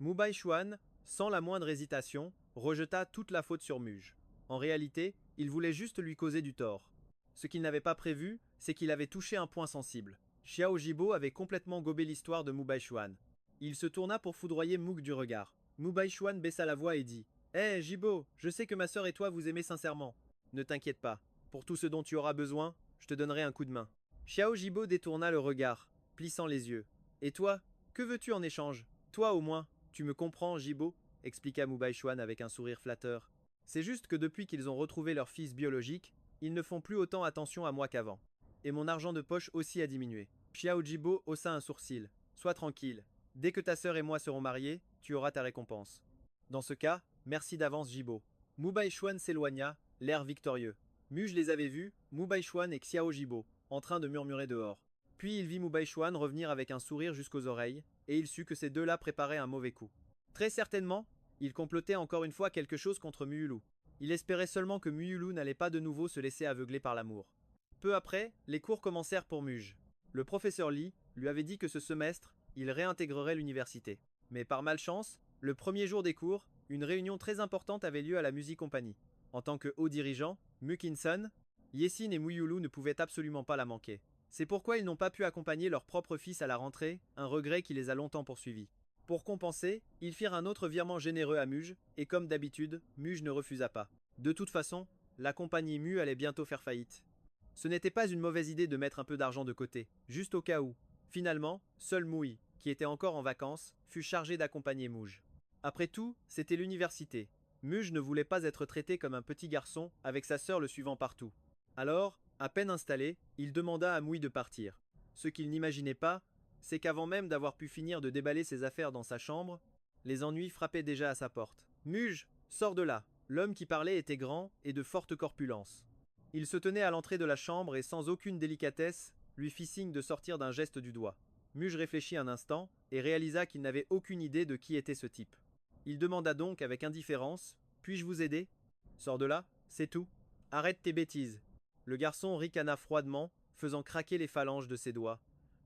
Mubai Xuan, sans la moindre hésitation, rejeta toute la faute sur Muge. En réalité, il voulait juste lui causer du tort. Ce qu'il n'avait pas prévu, c'est qu'il avait touché un point sensible. Xiao Jibo avait complètement gobé l'histoire de Mubai Xuan. Il se tourna pour foudroyer Mouk du regard. Mubai Xuan baissa la voix et dit Hé, Jibo, je sais que ma sœur et toi vous aimez sincèrement. Ne t'inquiète pas. Pour tout ce dont tu auras besoin, je te donnerai un coup de main. Xiao Jibo détourna le regard, plissant les yeux. Et toi, que veux-tu en échange? Toi au moins, tu me comprends, Jibo, expliqua Mubai Xuan avec un sourire flatteur. C'est juste que depuis qu'ils ont retrouvé leur fils biologique, ils ne font plus autant attention à moi qu'avant. Et mon argent de poche aussi a diminué. Xiao Jibo haussa un sourcil. Sois tranquille. Dès que ta sœur et moi serons mariés, tu auras ta récompense. Dans ce cas, merci d'avance, Jibo. Mubai Xuan s'éloigna, l'air victorieux. Muge les avait vus, Mubai Xuan et Xiao Jibo, en train de murmurer dehors. Puis il vit Mubai Xuan revenir avec un sourire jusqu'aux oreilles, et il sut que ces deux-là préparaient un mauvais coup. Très certainement, il complotait encore une fois quelque chose contre Muyulu. Il espérait seulement que Muyulu n'allait pas de nouveau se laisser aveugler par l'amour. Peu après, les cours commencèrent pour Muge. Le professeur Lee lui avait dit que ce semestre, il réintégrerait l'université. Mais par malchance, le premier jour des cours, une réunion très importante avait lieu à la Music Company. En tant que haut dirigeant, Mukinson, Yesin et Muyulu ne pouvaient absolument pas la manquer. C'est pourquoi ils n'ont pas pu accompagner leur propre fils à la rentrée, un regret qui les a longtemps poursuivis. Pour compenser, ils firent un autre virement généreux à Muge, et comme d'habitude, Muge ne refusa pas. De toute façon, la compagnie Mu allait bientôt faire faillite. Ce n'était pas une mauvaise idée de mettre un peu d'argent de côté, juste au cas où. Finalement, seul Mui, qui était encore en vacances, fut chargé d'accompagner Muge. Après tout, c'était l'université. Muge ne voulait pas être traité comme un petit garçon avec sa sœur le suivant partout. Alors, à peine installé, il demanda à Mui de partir. Ce qu'il n'imaginait pas, c'est qu'avant même d'avoir pu finir de déballer ses affaires dans sa chambre, les ennuis frappaient déjà à sa porte. Muge, sors de là. L'homme qui parlait était grand et de forte corpulence. Il se tenait à l'entrée de la chambre et sans aucune délicatesse, lui fit signe de sortir d'un geste du doigt. Muge réfléchit un instant et réalisa qu'il n'avait aucune idée de qui était ce type. Il demanda donc avec indifférence: puis-je vous aider? Sors de là, c'est tout. Arrête tes bêtises. Le garçon ricana froidement, faisant craquer les phalanges de ses doigts.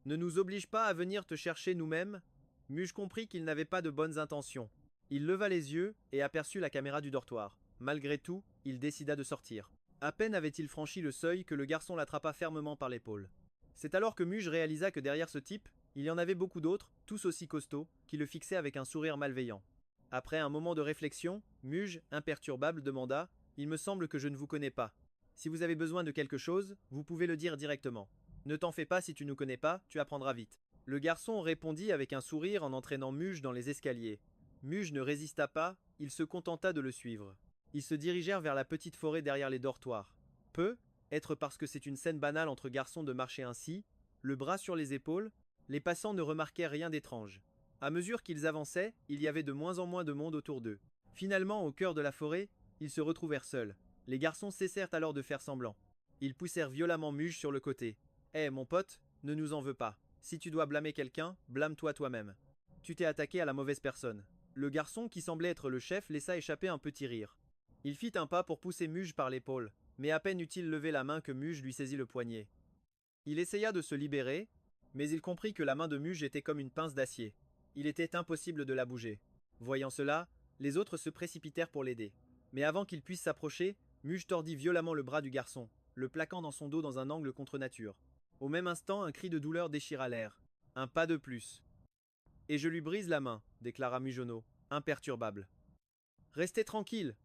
Ne nous oblige pas à venir te chercher nous-mêmes. Muge comprit qu'il n'avait pas de bonnes intentions. Il leva les yeux et aperçut la caméra du dortoir. Malgré tout, il décida de sortir. À peine avait-il franchi le seuil que le garçon l'attrapa fermement par l'épaule. C'est alors que Muge réalisa que derrière ce type, il y en avait beaucoup d'autres, tous aussi costauds, qui le fixaient avec un sourire malveillant. Après un moment de réflexion, Muge, imperturbable, demanda: Il me semble que je ne vous connais pas. Si vous avez besoin de quelque chose, vous pouvez le dire directement. Ne t'en fais pas si tu ne nous connais pas, tu apprendras vite. Le garçon répondit avec un sourire en entraînant Muge dans les escaliers. Muge ne résista pas, il se contenta de le suivre. Ils se dirigèrent vers la petite forêt derrière les dortoirs. Être parce que c'est une scène banale entre garçons de marcher ainsi, le bras sur les épaules, les passants ne remarquèrent rien d'étrange. À mesure qu'ils avançaient, il y avait de moins en moins de monde autour d'eux. Finalement, au cœur de la forêt, ils se retrouvèrent seuls. Les garçons cessèrent alors de faire semblant. Ils poussèrent violemment Muge sur le côté. Mon pote, ne nous en veux pas. Si tu dois blâmer quelqu'un, blâme-toi toi-même. Tu t'es attaqué à la mauvaise personne. Le garçon, qui semblait être le chef, laissa échapper un petit rire. Il fit un pas pour pousser Muge par l'épaule, mais à peine eut-il levé la main que Muge lui saisit le poignet. Il essaya de se libérer, mais il comprit que la main de Muge était comme une pince d'acier. Il était impossible de la bouger. Voyant cela, les autres se précipitèrent pour l'aider. Mais avant qu'il puisse s'approcher, Muge tordit violemment le bras du garçon, le plaquant dans son dos dans un angle contre nature. Au même instant, un cri de douleur déchira l'air. Un pas de plus. Et je lui brise la main, déclara Mujono, imperturbable. Restez tranquille.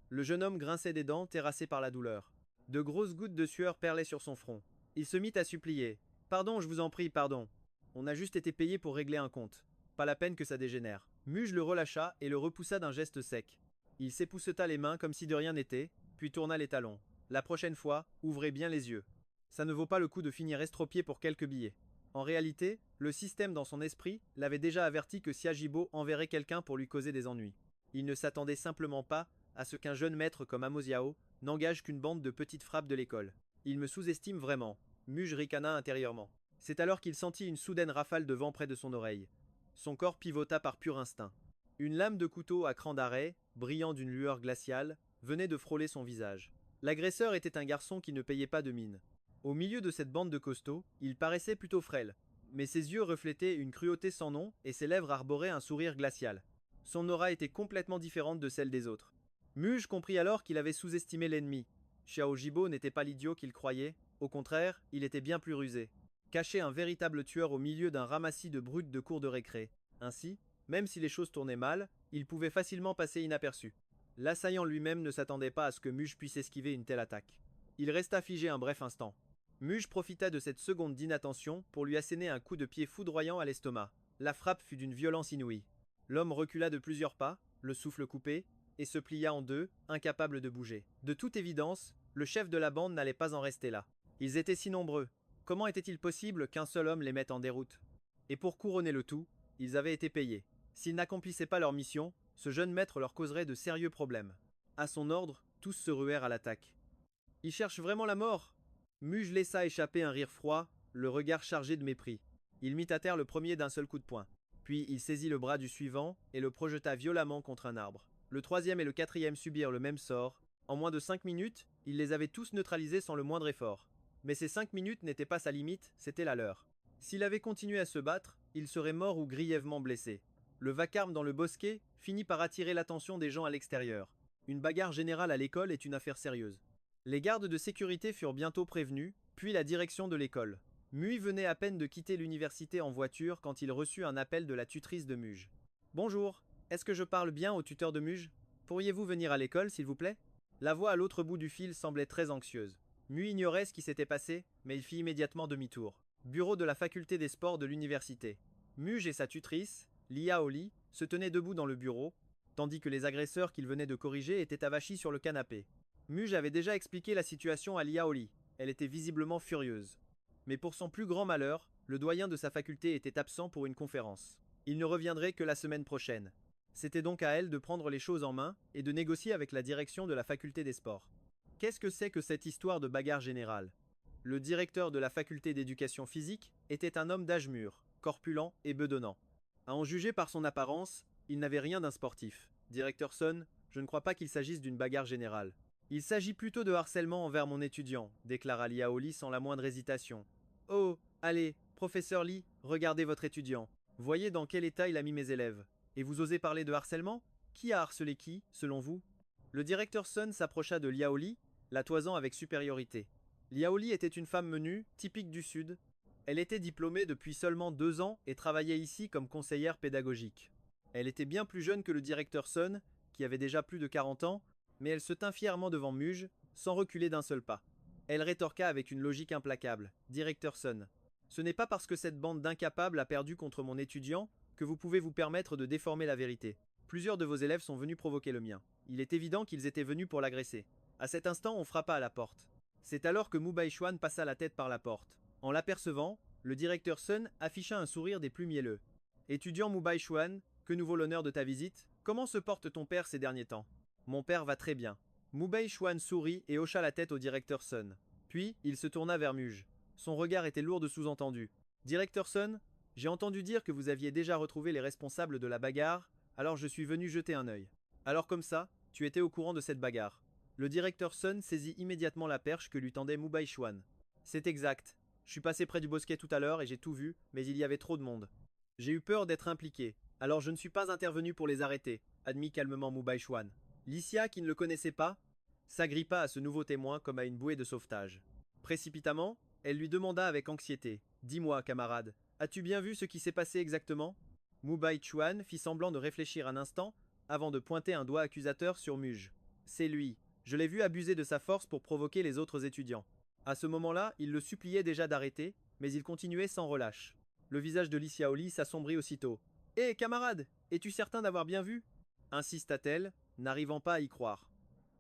Le jeune homme grinçait des dents, terrassé par la douleur. De grosses gouttes de sueur perlaient sur son front. Il se mit à supplier. Pardon, je vous en prie, pardon. On a juste été payé pour régler un compte. Pas la peine que ça dégénère. Muge le relâcha et le repoussa d'un geste sec. Il s'épousseta les mains comme si de rien n'était, puis tourna les talons. La prochaine fois, ouvrez bien les yeux. Ça ne vaut pas le coup de finir estropié pour quelques billets. En réalité, le système dans son esprit l'avait déjà averti que Siajibo enverrait quelqu'un pour lui causer des ennuis. Il ne s'attendait simplement pas à ce qu'un jeune maître comme Amosiao n'engage qu'une bande de petites frappes de l'école. Il me sous-estime vraiment. Muge ricana intérieurement. C'est alors qu'il sentit une soudaine rafale de vent près de son oreille. Son corps pivota par pur instinct. Une lame de couteau à cran d'arrêt, brillant d'une lueur glaciale, venait de frôler son visage. L'agresseur était un garçon qui ne payait pas de mine. Au milieu de cette bande de costauds, il paraissait plutôt frêle, mais ses yeux reflétaient une cruauté sans nom et ses lèvres arboraient un sourire glacial. Son aura était complètement différente de celle des autres. Muge comprit alors qu'il avait sous-estimé l'ennemi. Xiao Jibo n'était pas l'idiot qu'il croyait, au contraire, il était bien plus rusé. Cachait un véritable tueur au milieu d'un ramassis de brutes de cours de récré. Ainsi, même si les choses tournaient mal, il pouvait facilement passer inaperçu. L'assaillant lui-même ne s'attendait pas à ce que Muge puisse esquiver une telle attaque. Il resta figé un bref instant. Muge profita de cette seconde d'inattention pour lui asséner un coup de pied foudroyant à l'estomac. La frappe fut d'une violence inouïe. L'homme recula de plusieurs pas, le souffle coupé, et se plia en deux, incapable de bouger. De toute évidence, le chef de la bande n'allait pas en rester là. Ils étaient si nombreux. Comment était-il possible qu'un seul homme les mette en déroute? Et pour couronner le tout, ils avaient été payés. S'ils n'accomplissaient pas leur mission, ce jeune maître leur causerait de sérieux problèmes. À son ordre, tous se ruèrent à l'attaque. Ils cherchent vraiment la mort? Muge laissa échapper un rire froid, le regard chargé de mépris. Il mit à terre le premier d'un seul coup de poing. Puis il saisit le bras du suivant et le projeta violemment contre un arbre. Le troisième et le quatrième subirent le même sort. En moins de 5 minutes, il les avait tous neutralisés sans le moindre effort. Mais ces 5 minutes n'étaient pas sa limite, c'était la leur. S'il avait continué à se battre, il serait mort ou grièvement blessé. Le vacarme dans le bosquet finit par attirer l'attention des gens à l'extérieur. Une bagarre générale à l'école est une affaire sérieuse. Les gardes de sécurité furent bientôt prévenus, puis la direction de l'école. Mui venait à peine de quitter l'université en voiture quand il reçut un appel de la tutrice de Muge. Bonjour, est-ce que je parle bien au tuteur de Muge? Pourriez-vous venir à l'école, s'il vous plaît? La voix à l'autre bout du fil semblait très anxieuse. Mui ignorait ce qui s'était passé, mais il fit immédiatement demi-tour. Bureau de la faculté des sports de l'université. Muge et sa tutrice, Lia Oli, se tenaient debout dans le bureau, tandis que les agresseurs qu'il venait de corriger étaient avachis sur le canapé. Muge avait déjà expliqué la situation à Lia Oli. Elle était visiblement furieuse. Mais pour son plus grand malheur, le doyen de sa faculté était absent pour une conférence. Il ne reviendrait que la semaine prochaine. C'était donc à elle de prendre les choses en main et de négocier avec la direction de la faculté des sports. Qu'est-ce que c'est que cette histoire de bagarre générale? Le directeur de la faculté d'éducation physique était un homme d'âge mûr, corpulent et bedonnant. À en juger par son apparence, il n'avait rien d'un sportif. Directeur Sun, je ne crois pas qu'il s'agisse d'une bagarre générale. Il s'agit plutôt de harcèlement envers mon étudiant, déclara Lia Oli sans la moindre hésitation. Oh, allez, professeur Lee, regardez votre étudiant. Voyez dans quel état il a mis mes élèves. Et vous osez parler de harcèlement? Qui a harcelé qui, selon vous? Le directeur Sun s'approcha de Lia Oli, la toisant avec supériorité. Lia Oli était une femme menue, typique du Sud. Elle était diplômée depuis seulement 2 ans et travaillait ici comme conseillère pédagogique. Elle était bien plus jeune que le directeur Sun, qui avait déjà plus de 40 ans, mais elle se tint fièrement devant Muge, sans reculer d'un seul pas. Elle rétorqua avec une logique implacable. Directeur Sun, ce n'est pas parce que cette bande d'incapables a perdu contre mon étudiant que vous pouvez vous permettre de déformer la vérité. Plusieurs de vos élèves sont venus provoquer le mien. Il est évident qu'ils étaient venus pour l'agresser. À cet instant, on frappa à la porte. C'est alors que Mu Baishuan passa la tête par la porte. En l'apercevant, le directeur Sun afficha un sourire des plus mielleux. Étudiant Mu Baishuan, que nous vaut l'honneur de ta visite? Comment se porte ton père ces derniers temps? Mon père va très bien. Mu Baishuan sourit et hocha la tête au directeur Sun. Puis, il se tourna vers Muge. Son regard était lourd de sous-entendu. Directeur Sun, j'ai entendu dire que vous aviez déjà retrouvé les responsables de la bagarre, alors je suis venu jeter un œil. Alors comme ça, tu étais au courant de cette bagarre. Le directeur Sun saisit immédiatement la perche que lui tendait Mu Baishuan. C'est exact. Je suis passé près du bosquet tout à l'heure et j'ai tout vu, mais il y avait trop de monde. J'ai eu peur d'être impliqué, alors je ne suis pas intervenu pour les arrêter, admit calmement Mu Baishuan. Licia, qui ne le connaissait pas, s'agrippa à ce nouveau témoin comme à une bouée de sauvetage. Précipitamment, elle lui demanda avec anxiété. Dis-moi, camarade, as-tu bien vu ce qui s'est passé exactement? Mu Baishuan fit semblant de réfléchir un instant avant de pointer un doigt accusateur sur Muge. C'est lui. Je l'ai vu abuser de sa force pour provoquer les autres étudiants. À ce moment-là, il le suppliait déjà d'arrêter, mais il continuait sans relâche. Le visage de Li Xiaoli s'assombrit aussitôt. Hé, camarade, es-tu certain d'avoir bien vu? Insista-t-elle, n'arrivant pas à y croire.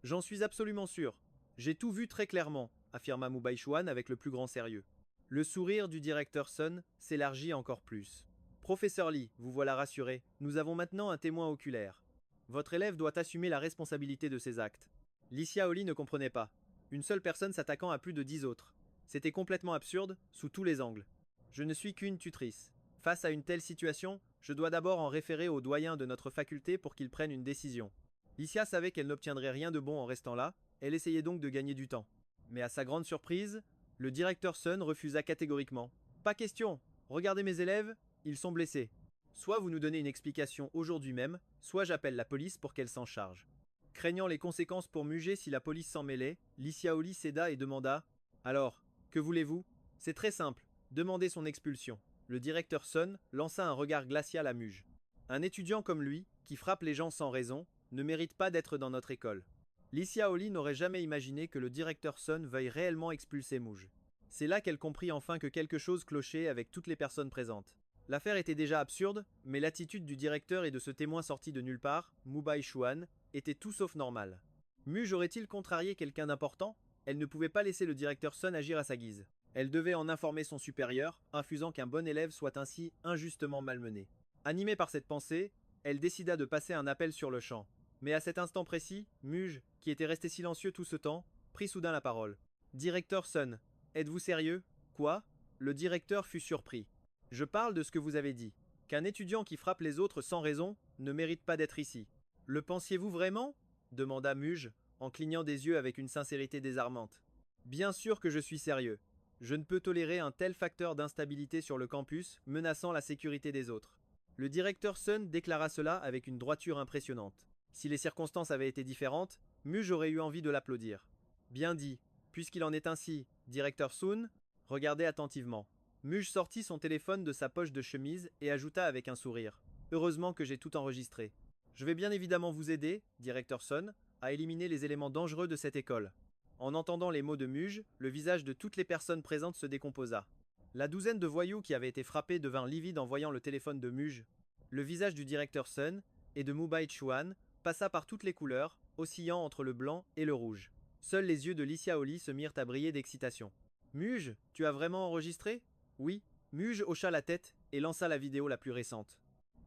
J'en suis absolument sûr. J'ai tout vu très clairement, affirma Mu Baishuan avec le plus grand sérieux. Le sourire du directeur Sun s'élargit encore plus. Professeur Lee, vous voilà rassuré, nous avons maintenant un témoin oculaire. Votre élève doit assumer la responsabilité de ses actes. Li Xiaoli ne comprenait pas. Une seule personne s'attaquant à plus de 10 autres. C'était complètement absurde, sous tous les angles. Je ne suis qu'une tutrice. Face à une telle situation, je dois d'abord en référer au doyen de notre faculté pour qu'il prenne une décision. Licia savait qu'elle n'obtiendrait rien de bon en restant là, elle essayait donc de gagner du temps. Mais à sa grande surprise, le directeur Sun refusa catégoriquement. Pas question, regardez mes élèves, ils sont blessés. Soit vous nous donnez une explication aujourd'hui même, soit j'appelle la police pour qu'elle s'en charge. Craignant les conséquences pour Muger si la police s'en mêlait, Li Xiaoli céda et demanda « Alors, que voulez-vous » C'est très simple, demandez son expulsion. Le directeur Sun lança un regard glacial à Muge. Un étudiant comme lui, qui frappe les gens sans raison, ne mérite pas d'être dans notre école. Li Xiaoli n'aurait jamais imaginé que le directeur Sun veuille réellement expulser Muge. C'est là qu'elle comprit enfin que quelque chose clochait avec toutes les personnes présentes. L'affaire était déjà absurde, mais l'attitude du directeur et de ce témoin sorti de nulle part, Mu Baishuan, était tout sauf normale. Muge aurait-il contrarié quelqu'un d'important? Elle ne pouvait pas laisser le directeur Sun agir à sa guise. Elle devait en informer son supérieur, infusant qu'un bon élève soit ainsi injustement malmené. Animée par cette pensée, elle décida de passer un appel sur le champ. Mais à cet instant précis, Muge, qui était resté silencieux tout ce temps, prit soudain la parole. Directeur Sun, êtes-vous sérieux? Quoi? Le directeur fut surpris. Je parle de ce que vous avez dit. Qu'un étudiant qui frappe les autres sans raison ne mérite pas d'être ici. Le pensiez-vous vraiment? Demanda Muge, en clignant des yeux avec une sincérité désarmante. Bien sûr que je suis sérieux. Je ne peux tolérer un tel facteur d'instabilité sur le campus, menaçant la sécurité des autres. Le directeur Sun déclara cela avec une droiture impressionnante. Si les circonstances avaient été différentes, Mudge aurait eu envie de l'applaudir. Bien dit. Puisqu'il en est ainsi, directeur Sun, regardez attentivement. Mudge sortit son téléphone de sa poche de chemise et ajouta avec un sourire. Heureusement que j'ai tout enregistré. Je vais bien évidemment vous aider, directeur Sun, à éliminer les éléments dangereux de cette école. En entendant les mots de Mudge, le visage de toutes les personnes présentes se décomposa. La douzaine de voyous qui avaient été frappés devint livide en voyant le téléphone de Mudge. Le visage du directeur Sun et de Mubai Chuan passa par toutes les couleurs, oscillant entre le blanc et le rouge. Seuls les yeux de Licia Oli se mirent à briller d'excitation. Mudge, tu as vraiment enregistré? Oui. Mudge hocha la tête et lança la vidéo la plus récente.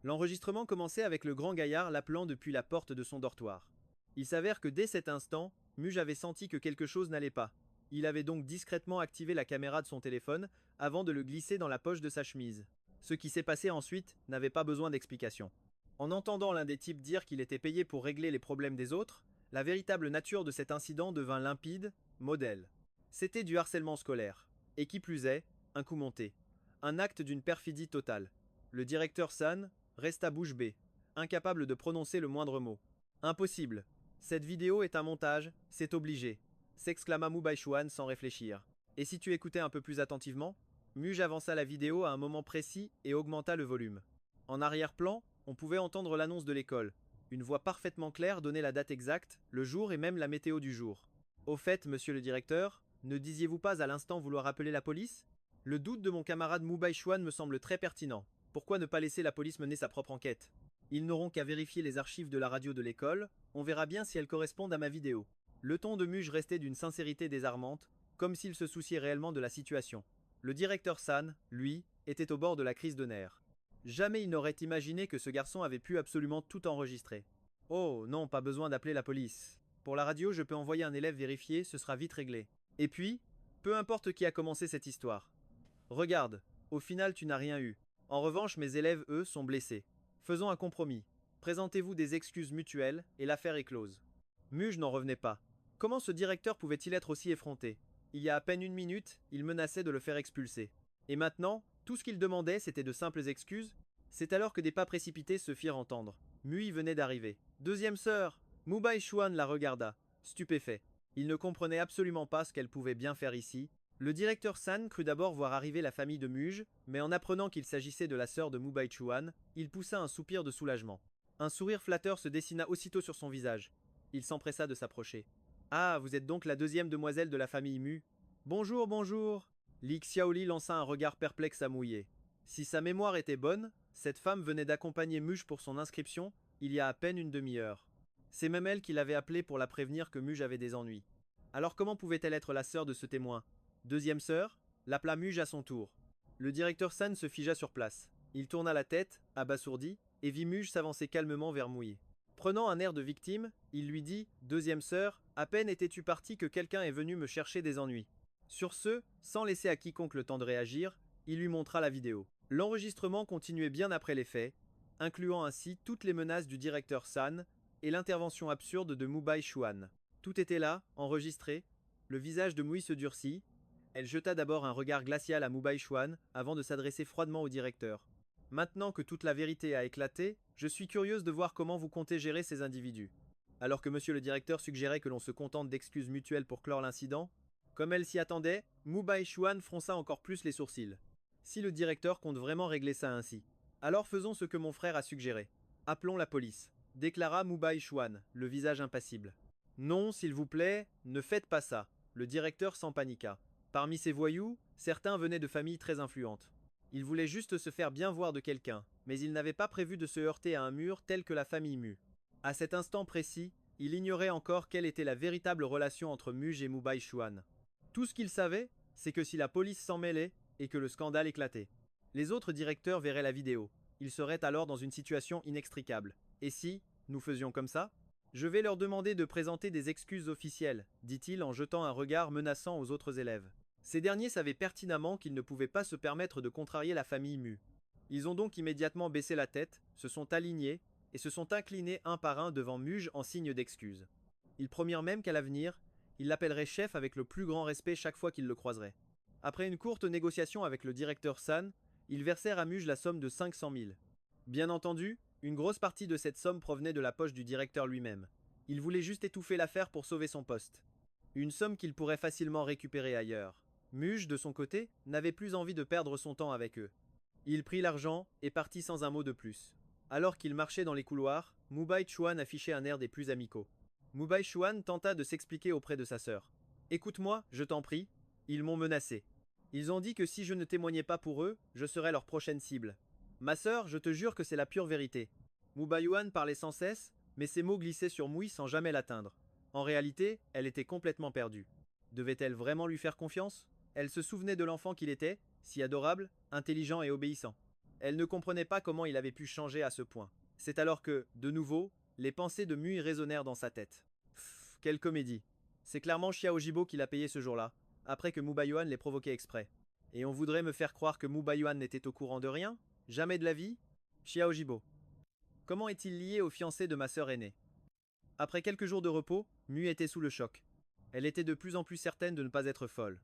L'enregistrement commençait avec le grand gaillard l'appelant depuis la porte de son dortoir. Il s'avère que dès cet instant, Mudge avait senti que quelque chose n'allait pas. Il avait donc discrètement activé la caméra de son téléphone avant de le glisser dans la poche de sa chemise. Ce qui s'est passé ensuite n'avait pas besoin d'explication. En entendant l'un des types dire qu'il était payé pour régler les problèmes des autres, la véritable nature de cet incident devint limpide, modèle. C'était du harcèlement scolaire. Et qui plus est, un coup monté. Un acte d'une perfidie totale. Le directeur San resta bouche bée, incapable de prononcer le moindre mot. Impossible. Cette vidéo est un montage, c'est obligé, s'exclama Mubai Chuan sans réfléchir. Et si tu écoutais un peu plus attentivement? Mudge avança la vidéo à un moment précis et augmenta le volume. En arrière-plan, on pouvait entendre l'annonce de l'école. Une voix parfaitement claire donnait la date exacte, le jour et même la météo du jour. Au fait, monsieur le directeur, ne disiez-vous pas à l'instant vouloir appeler la police? Le doute de mon camarade Mubai Chuan me semble très pertinent. Pourquoi ne pas laisser la police mener sa propre enquête? Ils n'auront qu'à vérifier les archives de la radio de l'école, on verra bien si elles correspondent à ma vidéo. Le ton de Mudge restait d'une sincérité désarmante, comme s'il se souciait réellement de la situation. Le directeur San, lui, était au bord de la crise de nerfs. Jamais il n'aurait imaginé que ce garçon avait pu absolument tout enregistrer. Oh, non, pas besoin d'appeler la police. Pour la radio, je peux envoyer un élève vérifier, ce sera vite réglé. Et puis, peu importe qui a commencé cette histoire. Regarde, au final tu n'as rien eu. En revanche, mes élèves, eux, sont blessés. Faisons un compromis. Présentez-vous des excuses mutuelles et l'affaire est close. Mudge n'en revenait pas. Comment ce directeur pouvait-il être aussi effronté? Il y a à peine une minute, il menaçait de le faire expulser. Et maintenant, tout ce qu'il demandait, c'était de simples excuses. C'est alors que des pas précipités se firent entendre. Mui venait d'arriver. Deuxième sœur! Mubai Chuan la regarda, stupéfait. Il ne comprenait absolument pas ce qu'elle pouvait bien faire ici. Le directeur San crut d'abord voir arriver la famille de Mudge, mais en apprenant qu'il s'agissait de la sœur de Mubai Chuan, il poussa un soupir de soulagement. Un sourire flatteur se dessina aussitôt sur son visage. Il s'empressa de s'approcher. Ah, vous êtes donc la deuxième demoiselle de la famille Mu. Bonjour, bonjour. Li Xiaoli lança un regard perplexe à Mouiller. Si sa mémoire était bonne, cette femme venait d'accompagner Mudge pour son inscription il y a à peine une demi-heure. C'est même elle qui l'avait appelée pour la prévenir que Mudge avait des ennuis. Alors comment pouvait-elle être la sœur de ce témoin? Deuxième sœur, l'appela Mudge à son tour. Le directeur San se figea sur place. Il tourna la tête, abasourdi, et vit Mudge s'avancer calmement vers Mouiller. Prenant un air de victime, il lui dit « Deuxième sœur, à peine étais-tu partie que quelqu'un est venu me chercher des ennuis. » Sur ce, sans laisser à quiconque le temps de réagir, il lui montra la vidéo. L'enregistrement continuait bien après les faits, incluant ainsi toutes les menaces du directeur San et l'intervention absurde de Mubai Chuan. Tout était là, enregistré. Le visage de Mui se durcit. Elle jeta d'abord un regard glacial à Mubai Chuan avant de s'adresser froidement au directeur. Maintenant que toute la vérité a éclaté, je suis curieuse de voir comment vous comptez gérer ces individus. Alors que monsieur le directeur suggérait que l'on se contente d'excuses mutuelles pour clore l'incident, comme elle s'y attendait, Mubai Chuan fronça encore plus les sourcils. Si le directeur compte vraiment régler ça ainsi, alors faisons ce que mon frère a suggéré. Appelons la police, déclara Mubai Chuan, le visage impassible. Non, s'il vous plaît, ne faites pas ça. Le directeur s'empaniqua. Parmi ces voyous, certains venaient de familles très influentes. Ils voulaient juste se faire bien voir de quelqu'un, mais ils n'avaient pas prévu de se heurter à un mur tel que la famille Mu. À cet instant précis, il ignorait encore quelle était la véritable relation entre Mudge et Mubai Chuan. Tout ce qu'il savait, c'est que si la police s'en mêlait et que le scandale éclatait, les autres directeurs verraient la vidéo. Ils seraient alors dans une situation inextricable. Et si nous faisions comme ça? Je vais leur demander de présenter des excuses officielles, dit-il en jetant un regard menaçant aux autres élèves. Ces derniers savaient pertinemment qu'ils ne pouvaient pas se permettre de contrarier la famille Mu. Ils ont donc immédiatement baissé la tête, se sont alignés et se sont inclinés un par un devant Mudge en signe d'excuse. Ils promirent même qu'à l'avenir, ils l'appelleraient chef avec le plus grand respect chaque fois qu'ils le croiseraient. Après une courte négociation avec le directeur San, ils versèrent à Muge la somme de 500 000. Bien entendu, une grosse partie de cette somme provenait de la poche du directeur lui-même. Il voulait juste étouffer l'affaire pour sauver son poste. Une somme qu'il pourrait facilement récupérer ailleurs. Muge, de son côté, n'avait plus envie de perdre son temps avec eux. Il prit l'argent et partit sans un mot de plus. Alors qu'il marchait dans les couloirs, Mubai Chuan affichait un air des plus amicaux. Mubai Chuan tenta de s'expliquer auprès de sa sœur. Écoute-moi, je t'en prie, ils m'ont menacé. Ils ont dit que si je ne témoignais pas pour eux, je serais leur prochaine cible. Ma sœur, je te jure que c'est la pure vérité. Mubai Yuan parlait sans cesse, mais ses mots glissaient sur Mui sans jamais l'atteindre. En réalité, elle était complètement perdue. Devait-elle vraiment lui faire confiance? Elle se souvenait de l'enfant qu'il était, si adorable, intelligent et obéissant. Elle ne comprenait pas comment il avait pu changer à ce point. C'est alors que, de nouveau, les pensées de Mui résonnèrent dans sa tête. Pfff, quelle comédie. C'est clairement Xiao Jibo qui l'a payé ce jour-là, après que Mubai Yuan l'ait provoqué exprès. Et on voudrait me faire croire que Mubai Yuan n'était au courant de rien? Jamais de la vie? Xiao Jibo. Comment est-il lié au fiancé de ma sœur aînée? Après quelques jours de repos, Mui était sous le choc. Elle était de plus en plus certaine de ne pas être folle.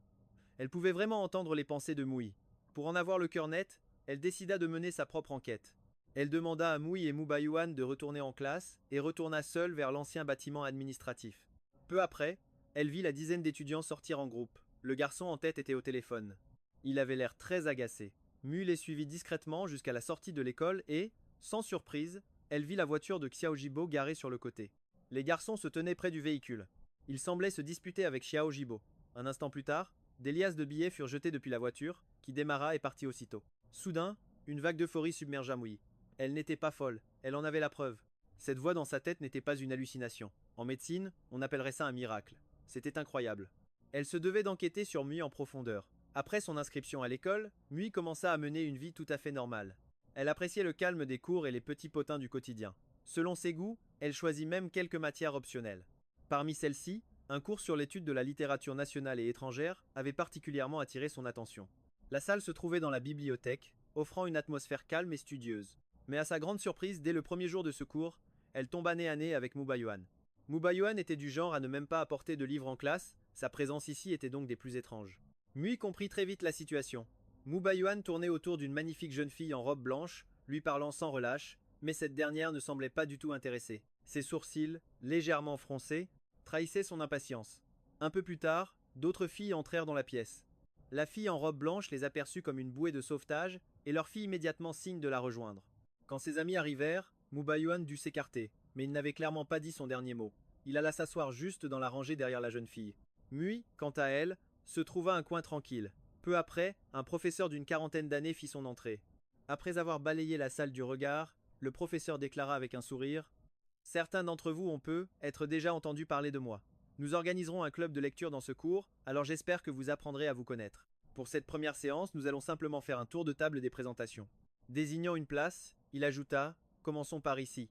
Elle pouvait vraiment entendre les pensées de Mui. Pour en avoir le cœur net, elle décida de mener sa propre enquête. Elle demanda à Mui et Mubai Yuan de retourner en classe et retourna seule vers l'ancien bâtiment administratif. Peu après, elle vit la dizaine d'étudiants sortir en groupe. Le garçon en tête était au téléphone. Il avait l'air très agacé. Mui les suivit discrètement jusqu'à la sortie de l'école et, sans surprise, elle vit la voiture de Xiao Jibo garée sur le côté. Les garçons se tenaient près du véhicule. Ils semblaient se disputer avec Xiao Jibo. Un instant plus tard, des liasses de billets furent jetées depuis la voiture, qui démarra et partit aussitôt. Soudain, une vague d'euphorie submergea Mui. Elle n'était pas folle, elle en avait la preuve. Cette voix dans sa tête n'était pas une hallucination. En médecine, on appellerait ça un miracle. C'était incroyable. Elle se devait d'enquêter sur Mui en profondeur. Après son inscription à l'école, Mui commença à mener une vie tout à fait normale. Elle appréciait le calme des cours et les petits potins du quotidien. Selon ses goûts, elle choisit même quelques matières optionnelles. Parmi celles-ci, un cours sur l'étude de la littérature nationale et étrangère avait particulièrement attiré son attention. La salle se trouvait dans la bibliothèque, offrant une atmosphère calme et studieuse. Mais à sa grande surprise, dès le premier jour de ce cours, elle tomba nez à nez avec Mubai Yuan. Mubai Yuan était du genre à ne même pas apporter de livres en classe, sa présence ici était donc des plus étranges. Mui comprit très vite la situation. Mubai Yuan tournait autour d'une magnifique jeune fille en robe blanche, lui parlant sans relâche, mais cette dernière ne semblait pas du tout intéressée. Ses sourcils, légèrement froncés, trahissaient son impatience. Un peu plus tard, d'autres filles entrèrent dans la pièce. La fille en robe blanche les aperçut comme une bouée de sauvetage et leur fit immédiatement signe de la rejoindre. Quand ses amis arrivèrent, Mubai Yuan dut s'écarter, mais il n'avait clairement pas dit son dernier mot. Il alla s'asseoir juste dans la rangée derrière la jeune fille. Mui, quant à elle, se trouva un coin tranquille. Peu après, un professeur d'une quarantaine d'années fit son entrée. Après avoir balayé la salle du regard, le professeur déclara avec un sourire « Certains d'entre vous ont être déjà entendu parler de moi. Nous organiserons un club de lecture dans ce cours, alors j'espère que vous apprendrez à vous connaître. Pour cette première séance, nous allons simplement faire un tour de table des présentations. » Désignant une place, il ajouta « Commençons par ici. »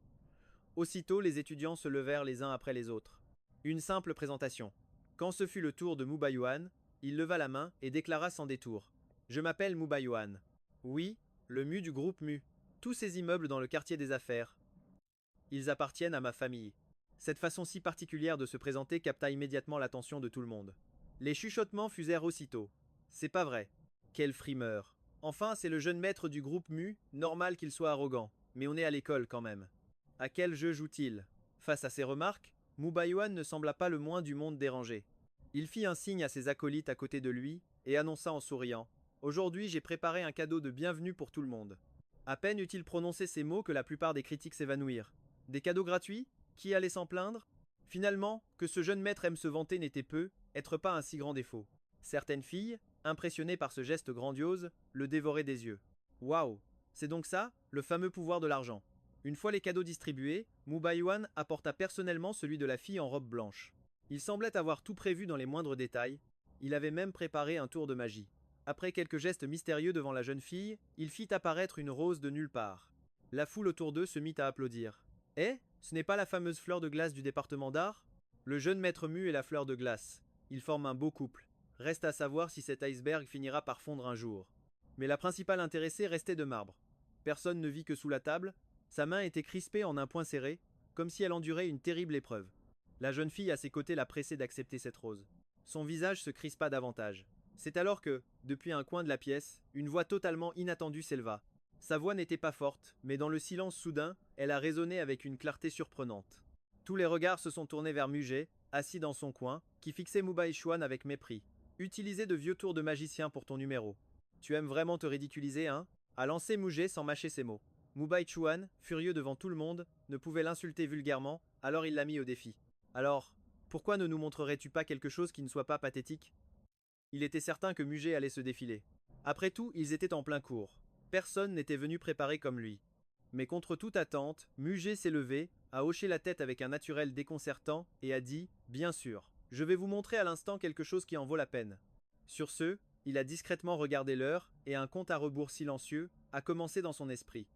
Aussitôt, les étudiants se levèrent les uns après les autres. Une simple présentation. Quand ce fut le tour de Mubai Yuan, il leva la main et déclara sans détour « Je m'appelle Mubai Yuan. Oui, le Mu du groupe Mu. Tous ces immeubles dans le quartier des affaires. Ils appartiennent à ma famille. » Cette façon si particulière de se présenter capta immédiatement l'attention de tout le monde. Les chuchotements fusèrent aussitôt. C'est pas vrai. Quel frimeur. Enfin, c'est le jeune maître du groupe Mu, normal qu'il soit arrogant. Mais on est à l'école quand même. À quel jeu joue-t-il? Face à ces remarques, Mubai Yuan ne sembla pas le moins du monde dérangé. Il fit un signe à ses acolytes à côté de lui et annonça en souriant « Aujourd'hui, j'ai préparé un cadeau de bienvenue pour tout le monde. » À peine eut-il prononcé ces mots que la plupart des critiques s'évanouirent. Des cadeaux gratuits? Qui allait s'en plaindre? Finalement, que ce jeune maître aime se vanter n'était être pas un si grand défaut. Certaines filles, impressionnées par ce geste grandiose, le dévoraient des yeux. Waouh! C'est donc ça, le fameux pouvoir de l'argent. Une fois les cadeaux distribués, Mubai Yuan apporta personnellement celui de la fille en robe blanche. Il semblait avoir tout prévu dans les moindres détails, il avait même préparé un tour de magie. Après quelques gestes mystérieux devant la jeune fille, il fit apparaître une rose de nulle part. La foule autour d'eux se mit à applaudir. Eh, ce n'est pas la fameuse fleur de glace du département d'art? Le jeune maître Mu et la fleur de glace. Ils forment un beau couple. Reste à savoir si cet iceberg finira par fondre un jour. Mais la principale intéressée restait de marbre. Personne ne vit que sous la table, sa main était crispée en un poing serré, comme si elle endurait une terrible épreuve. La jeune fille à ses côtés la pressait d'accepter cette rose. Son visage se crispa davantage. C'est alors que, depuis un coin de la pièce, une voix totalement inattendue s'éleva. Sa voix n'était pas forte, mais dans le silence soudain, elle a résonné avec une clarté surprenante. Tous les regards se sont tournés vers Muget, assis dans son coin, qui fixait Mubai Chuan avec mépris. Utilisez de vieux tours de magicien pour ton numéro. Tu aimes vraiment te ridiculiser, hein? A lancé Muget sans mâcher ses mots. Mubai Chuan, furieux devant tout le monde, ne pouvait l'insulter vulgairement, alors il l'a mis au défi. Alors, pourquoi ne nous montrerais-tu pas quelque chose qui ne soit pas pathétique? Il était certain que Muget allait se défiler. Après tout, ils étaient en plein cours. Personne n'était venu préparé comme lui. Mais contre toute attente, Muget s'est levé, a hoché la tête avec un naturel déconcertant et a dit « Bien sûr, je vais vous montrer à l'instant quelque chose qui en vaut la peine. » Sur ce, il a discrètement regardé l'heure et un compte à rebours silencieux a commencé dans son esprit.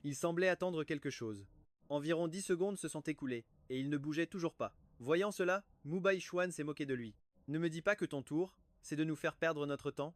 Il semblait attendre quelque chose. Environ 10 secondes se sont écoulées et il ne bougeait toujours pas. Voyant cela, Mubai Chuan s'est moqué de lui. « Ne me dis pas que ton tour, c'est de nous faire perdre notre temps ?»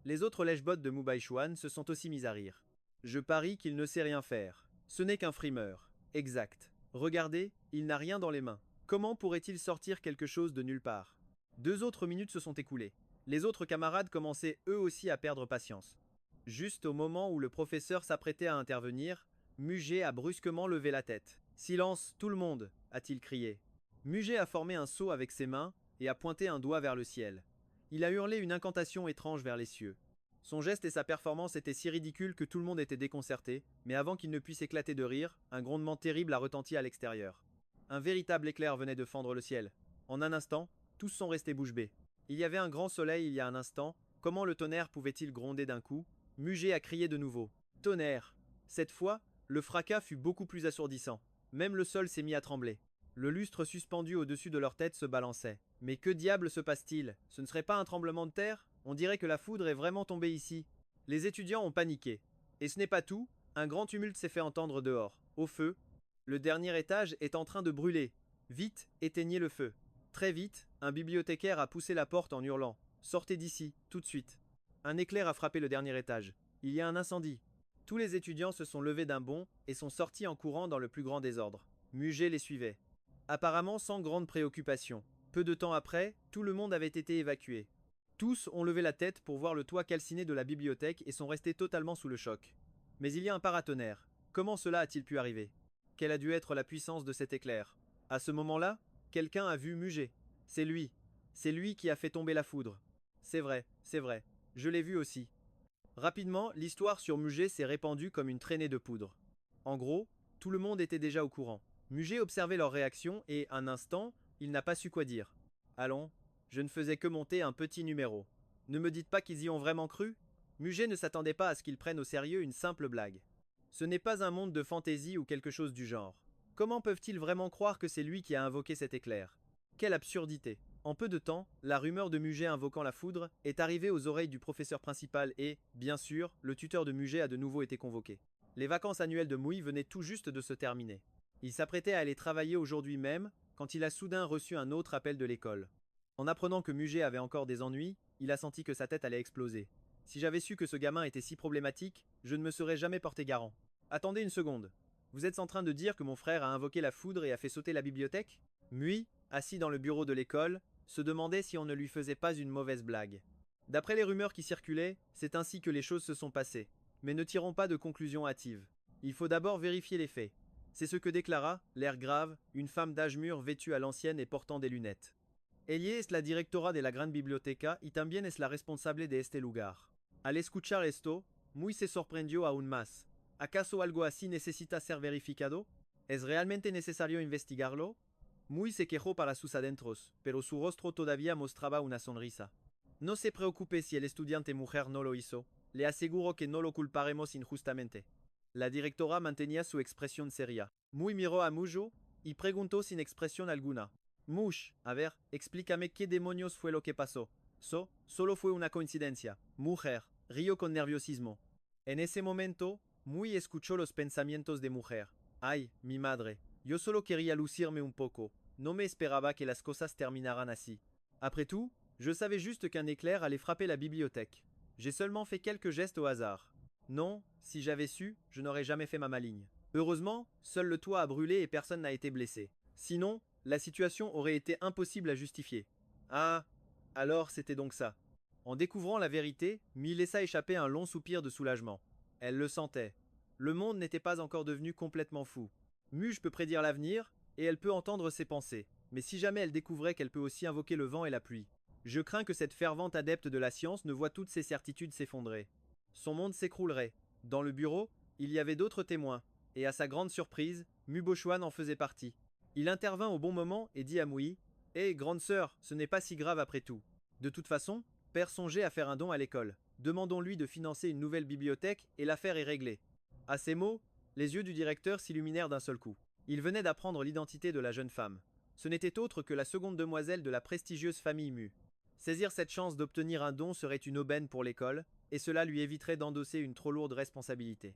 Les autres lèche-bottes de Mubai Chuan se sont aussi mis à rire. Je parie qu'il ne sait rien faire. Ce n'est qu'un frimeur. Exact. Regardez, il n'a rien dans les mains. Comment pourrait-il sortir quelque chose de nulle part? 2 autres minutes se sont écoulées. Les autres camarades commençaient eux aussi à perdre patience. Juste au moment où le professeur s'apprêtait à intervenir, Muget a brusquement levé la tête. « Silence, tout le monde !» a-t-il crié. Muget a formé un sceau avec ses mains et a pointé un doigt vers le ciel. Il a hurlé une incantation étrange vers les cieux. Son geste et sa performance étaient si ridicules que tout le monde était déconcerté, mais avant qu'il ne puisse éclater de rire, un grondement terrible a retenti à l'extérieur. Un véritable éclair venait de fendre le ciel. En un instant, tous sont restés bouche bée. Il y avait un grand soleil il y a un instant, comment le tonnerre pouvait-il gronder d'un coup? Muget a crié de nouveau. Tonnerre! Cette fois, le fracas fut beaucoup plus assourdissant. Même le sol s'est mis à trembler. Le lustre suspendu au-dessus de leur tête se balançait. Mais que diable se passe-t-il? Ce ne serait pas un tremblement de terre? On dirait que la foudre est vraiment tombée ici. Les étudiants ont paniqué. Et ce n'est pas tout, un grand tumulte s'est fait entendre dehors. Au feu. Le dernier étage est en train de brûler. Vite, éteignez le feu. Très vite, un bibliothécaire a poussé la porte en hurlant. Sortez d'ici, tout de suite. Un éclair a frappé le dernier étage. Il y a un incendie. Tous les étudiants se sont levés d'un bond et sont sortis en courant dans le plus grand désordre. Muget les suivait. Apparemment sans grande préoccupation. Peu de temps après, tout le monde avait été évacué. Tous ont levé la tête pour voir le toit calciné de la bibliothèque et sont restés totalement sous le choc. Mais il y a un paratonnerre. Comment cela a-t-il pu arriver? Quelle a dû être la puissance de cet éclair? À ce moment-là, quelqu'un a vu Muget. C'est lui. C'est lui qui a fait tomber la foudre. C'est vrai, je l'ai vu aussi. Rapidement, l'histoire sur Muget s'est répandue comme une traînée de poudre. En gros, tout le monde était déjà au courant. Muget observait leur réaction et, un instant, il n'a pas su quoi dire. Allons, je ne faisais que monter un petit numéro. Ne me dites pas qu'ils y ont vraiment cru? Muget ne s'attendait pas à ce qu'ils prennent au sérieux une simple blague. Ce n'est pas un monde de fantaisie ou quelque chose du genre. Comment peuvent-ils vraiment croire que c'est lui qui a invoqué cet éclair? Quelle absurdité! En peu de temps, la rumeur de Muget invoquant la foudre est arrivée aux oreilles du professeur principal et, bien sûr, le tuteur de Muget a de nouveau été convoqué. Les vacances annuelles de Mouille venaient tout juste de se terminer. Il s'apprêtait à aller travailler aujourd'hui même, quand il a soudain reçu un autre appel de l'école. En apprenant que Muget avait encore des ennuis, il a senti que sa tête allait exploser. Si j'avais su que ce gamin était si problématique, je ne me serais jamais porté garant. Attendez une seconde. Vous êtes en train de dire que mon frère a invoqué la foudre et a fait sauter la bibliothèque? Mui, assis dans le bureau de l'école, se demandait si on ne lui faisait pas une mauvaise blague. D'après les rumeurs qui circulaient, c'est ainsi que les choses se sont passées. Mais ne tirons pas de conclusions hâtives. Il faut d'abord vérifier les faits. C'est ce que déclara, l'air grave, une femme d'âge mûr vêtue à l'ancienne et portant des lunettes. Ella es la directora de la gran biblioteca y también es la responsable de este lugar. Al escuchar esto, Muy se sorprendió aún más. ¿Acaso algo así necesita ser verificado? ¿Es realmente necesario investigarlo? Muy se quejó para sus adentros, pero su rostro todavía mostraba una sonrisa. No se preocupe si el estudiante mujer no lo hizo. Le aseguro que no lo culparemos injustamente. La directora mantenía su expresión seria. Muy miró a Mujo y preguntó sin expresión alguna. Mush, a ver, explícame qué demonios fue lo que pasó. Solo fue una coincidencia. Mujer, rió con nerviosismo. En ese momento, Muy escuchó los pensamientos de Mujer. Ay, mi madre, yo solo quería lucirme un poco. No me esperaba que las cosas terminaran así. Après tout, je savais juste qu'un éclair allait frapper la bibliothèque. J'ai seulement fait quelques gestes au hasard. Non, si j'avais su, je n'aurais jamais fait ma maligne. Heureusement, seul le toit a brûlé et personne n'a été blessé. Sinon, la situation aurait été impossible à justifier. Ah, alors c'était donc ça. En découvrant la vérité, Mi laissa échapper un long soupir de soulagement. Elle le sentait. Le monde n'était pas encore devenu complètement fou. Muge peut prédire l'avenir, et elle peut entendre ses pensées. Mais si jamais elle découvrait qu'elle peut aussi invoquer le vent et la pluie, je crains que cette fervente adepte de la science ne voie toutes ses certitudes s'effondrer. Son monde s'écroulerait. Dans le bureau, il y avait d'autres témoins, et à sa grande surprise, Mubochuan en faisait partie. Il intervint au bon moment et dit à Mui: Hé, grande sœur, ce n'est pas si grave après tout. De toute façon, Père songeait à faire un don à l'école. Demandons-lui de financer une nouvelle bibliothèque et l'affaire est réglée. À ces mots, les yeux du directeur s'illuminèrent d'un seul coup. Il venait d'apprendre l'identité de la jeune femme. Ce n'était autre que la seconde demoiselle de la prestigieuse famille Mu. Saisir cette chance d'obtenir un don serait une aubaine pour l'école, et cela lui éviterait d'endosser une trop lourde responsabilité.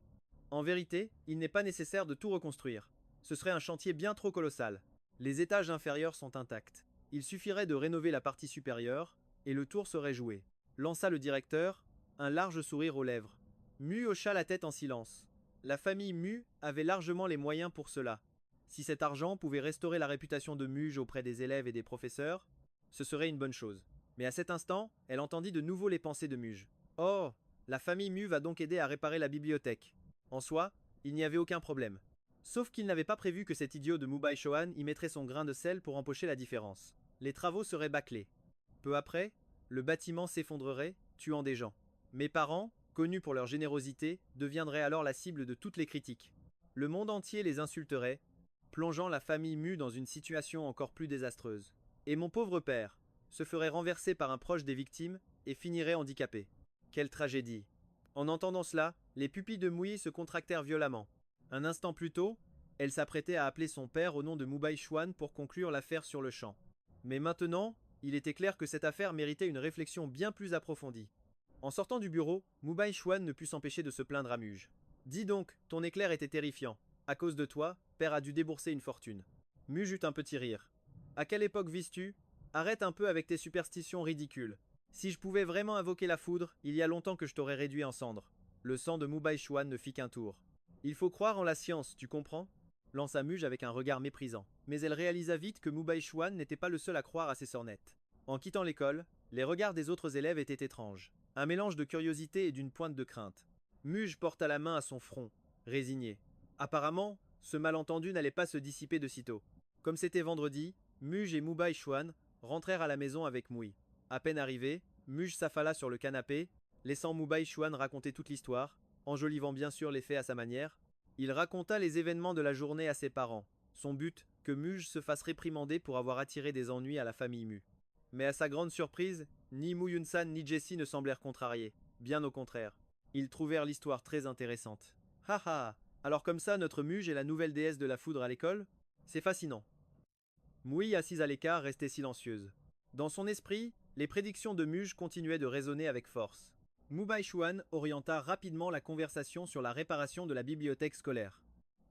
En vérité, il n'est pas nécessaire de tout reconstruire. Ce serait un chantier bien trop colossal. Les étages inférieurs sont intacts. Il suffirait de rénover la partie supérieure, et le tour serait joué. Lança le directeur, un large sourire aux lèvres. Mu hocha la tête en silence. La famille Mu avait largement les moyens pour cela. Si cet argent pouvait restaurer la réputation de Muge auprès des élèves et des professeurs, ce serait une bonne chose. Mais à cet instant, elle entendit de nouveau les pensées de Muge. Oh, la famille Mu va donc aider à réparer la bibliothèque. En soi, il n'y avait aucun problème. Sauf qu'il n'avait pas prévu que cet idiot de Mubai Shohan y mettrait son grain de sel pour empocher la différence. Les travaux seraient bâclés. Peu après, le bâtiment s'effondrerait, tuant des gens. Mes parents, connus pour leur générosité, deviendraient alors la cible de toutes les critiques. Le monde entier les insulterait, plongeant la famille Mu dans une situation encore plus désastreuse. Et mon pauvre père se ferait renverser par un proche des victimes et finirait handicapé. Quelle tragédie! En entendant cela, les pupilles de Mui se contractèrent violemment. Un instant plus tôt, elle s'apprêtait à appeler son père au nom de Mubai Chuan pour conclure l'affaire sur le champ. Mais maintenant, il était clair que cette affaire méritait une réflexion bien plus approfondie. En sortant du bureau, Mubai Chuan ne put s'empêcher de se plaindre à Muge. Dis donc, ton éclair était terrifiant. À cause de toi, père a dû débourser une fortune. Muge eut un petit rire. À quelle époque vis-tu? Arrête un peu avec tes superstitions ridicules. Si je pouvais vraiment invoquer la foudre, il y a longtemps que je t'aurais réduit en cendres. Le sang de Mubai Chuan ne fit qu'un tour. Il faut croire en la science, tu comprends? Lança Muge avec un regard méprisant. Mais elle réalisa vite que Mubai Chuan n'était pas le seul à croire à ses sornettes. En quittant l'école, les regards des autres élèves étaient étranges. Un mélange de curiosité et d'une pointe de crainte. Muge porta la main à son front, résigné. Apparemment, ce malentendu n'allait pas se dissiper de sitôt. Comme c'était vendredi, Muge et Mubai Chuan rentrèrent à la maison avec Mui. À peine arrivé, Muge s'affala sur le canapé, laissant Mubai Chuan raconter toute l'histoire, enjolivant bien sûr les faits à sa manière. Il raconta les événements de la journée à ses parents. Son but, que Muge se fasse réprimander pour avoir attiré des ennuis à la famille Mu. Mais à sa grande surprise, ni Mu Yun-san ni Jessie ne semblèrent contrariés. Bien au contraire. Ils trouvèrent l'histoire très intéressante. Haha, alors comme ça notre Muge est la nouvelle déesse de la foudre à l'école? C'est fascinant. Mui, assise à l'écart, restait silencieuse. Dans son esprit, les prédictions de Muge continuaient de résonner avec force. Mubai Chuan orienta rapidement la conversation sur la réparation de la bibliothèque scolaire.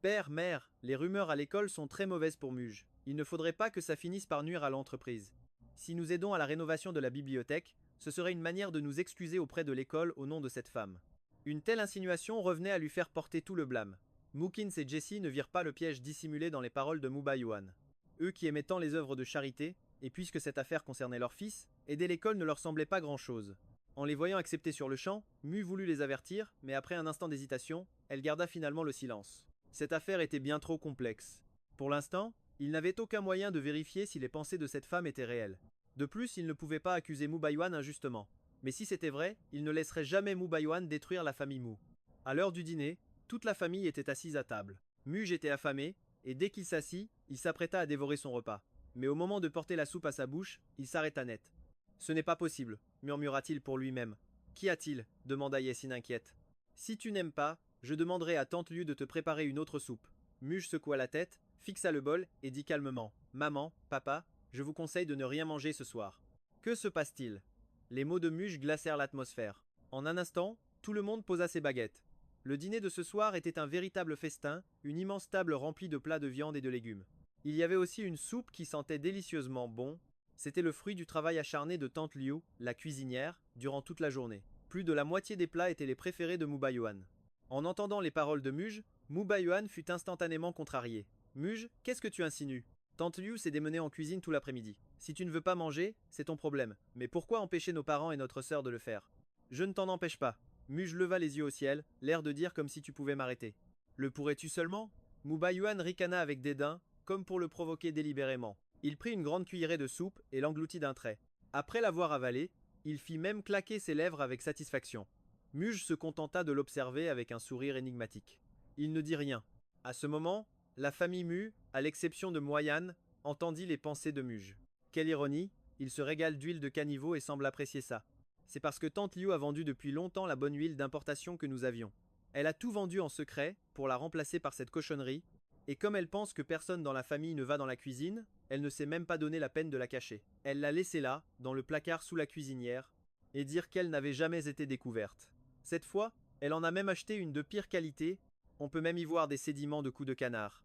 Père, mère, les rumeurs à l'école sont très mauvaises pour Muge. Il ne faudrait pas que ça finisse par nuire à l'entreprise. Si nous aidons à la rénovation de la bibliothèque, ce serait une manière de nous excuser auprès de l'école au nom de cette femme. Une telle insinuation revenait à lui faire porter tout le blâme. Mookins et Jessie ne virent pas le piège dissimulé dans les paroles de Mubai Yuan. Eux qui aimaient tant les œuvres de charité, et puisque cette affaire concernait leur fils, aider l'école ne leur semblait pas grand-chose. En les voyant accepter sur le champ, Mu voulut les avertir, mais après un instant d'hésitation, elle garda finalement le silence. Cette affaire était bien trop complexe. Pour l'instant, il n'avait aucun moyen de vérifier si les pensées de cette femme étaient réelles. De plus, il ne pouvait pas accuser Mubai Yuan injustement. Mais si c'était vrai, il ne laisserait jamais Mubai Yuan détruire la famille Mu. À l'heure du dîner, toute la famille était assise à table. Muge était affamé, et dès qu'il s'assit, il s'apprêta à dévorer son repas. Mais au moment de porter la soupe à sa bouche, il s'arrêta net. Ce n'est pas possible, murmura-t-il pour lui-même. Qu'y a-t-il? Demanda Yessine inquiète. Si tu n'aimes pas, je demanderai à Tante Liu de te préparer une autre soupe. Muge secoua la tête, fixa le bol et dit calmement: Maman, papa, je vous conseille de ne rien manger ce soir. Que se passe-t-il? Les mots de Muge glacèrent l'atmosphère. En un instant, tout le monde posa ses baguettes. Le dîner de ce soir était un véritable festin, une immense table remplie de plats de viande et de légumes. Il y avait aussi une soupe qui sentait délicieusement bon. C'était le fruit du travail acharné de Tante Liu, la cuisinière, durant toute la journée. Plus de la moitié des plats étaient les préférés de Mubai Yuan. En entendant les paroles de Muge, Mubai Yuan fut instantanément contrarié. Muge, qu'est-ce que tu insinues? Tante Liu s'est démenée en cuisine tout l'après-midi. Si tu ne veux pas manger, c'est ton problème. Mais pourquoi empêcher nos parents et notre sœur de le faire? Je ne t'en empêche pas. Muj leva les yeux au ciel, l'air de dire comme si tu pouvais m'arrêter. Le pourrais-tu seulement? Mubayuan ricana avec dédain, comme pour le provoquer délibérément. Il prit une grande cuillerée de soupe et l'engloutit d'un trait. Après l'avoir avalé, il fit même claquer ses lèvres avec satisfaction. Muj se contenta de l'observer avec un sourire énigmatique. Il ne dit rien. À ce moment, la famille Mu, à l'exception de Moyan, entendit les pensées de Muj. Quelle ironie, il se régale d'huile de caniveau et semble apprécier ça. C'est parce que Tante Liu a vendu depuis longtemps la bonne huile d'importation que nous avions. Elle a tout vendu en secret pour la remplacer par cette cochonnerie, et comme elle pense que personne dans la famille ne va dans la cuisine, elle ne s'est même pas donné la peine de la cacher. Elle l'a laissée là, dans le placard sous la cuisinière, et dire qu'elle n'avait jamais été découverte. Cette fois, elle en a même acheté une de pire qualité, on peut même y voir des sédiments de coups de canard.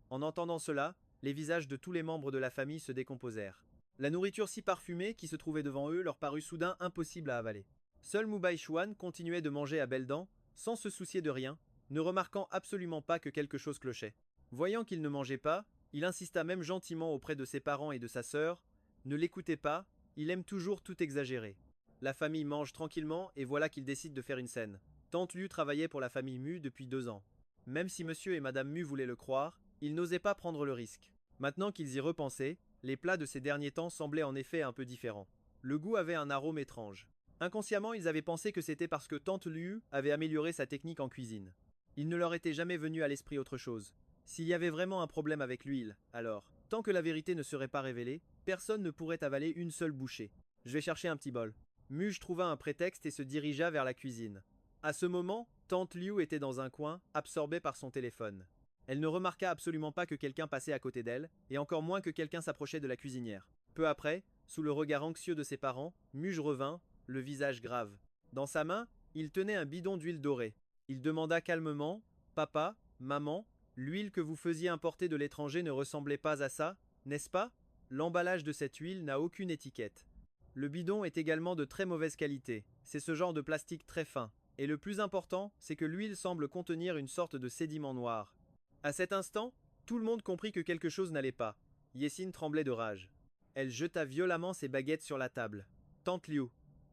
En entendant cela, les visages de tous les membres de la famille se décomposèrent. La nourriture si parfumée qui se trouvait devant eux leur parut soudain impossible à avaler. Seul Mubai Chuan continuait de manger à belles dents, sans se soucier de rien, ne remarquant absolument pas que quelque chose clochait. Voyant qu'il ne mangeait pas, il insista même gentiment auprès de ses parents et de sa sœur. Ne l'écoutez pas, il aime toujours tout exagérer. La famille mange tranquillement et voilà qu'il décide de faire une scène. Tante Liu travaillait pour la famille Mu depuis 2 ans. Même si monsieur et madame Mu voulaient le croire, ils n'osaient pas prendre le risque. Maintenant qu'ils y repensaient, les plats de ces derniers temps semblaient en effet un peu différents. Le goût avait un arôme étrange. Inconsciemment, ils avaient pensé que c'était parce que Tante Liu avait amélioré sa technique en cuisine. Il ne leur était jamais venu à l'esprit autre chose. S'il y avait vraiment un problème avec l'huile, alors, tant que la vérité ne serait pas révélée, personne ne pourrait avaler une seule bouchée. Je vais chercher un petit bol. Muj trouva un prétexte et se dirigea vers la cuisine. À ce moment, Tante Liu était dans un coin, absorbée par son téléphone. Elle ne remarqua absolument pas que quelqu'un passait à côté d'elle, et encore moins que quelqu'un s'approchait de la cuisinière. Peu après, sous le regard anxieux de ses parents, Muj revint, le visage grave. Dans sa main, il tenait un bidon d'huile dorée. Il demanda calmement: Papa, maman, l'huile que vous faisiez importer de l'étranger ne ressemblait pas à ça, n'est-ce pas? L'emballage de cette huile n'a aucune étiquette. Le bidon est également de très mauvaise qualité, c'est ce genre de plastique très fin. Et le plus important, c'est que l'huile semble contenir une sorte de sédiment noir. À cet instant, tout le monde comprit que quelque chose n'allait pas. Yessine tremblait de rage. Elle jeta violemment ses baguettes sur la table. Tante Liu.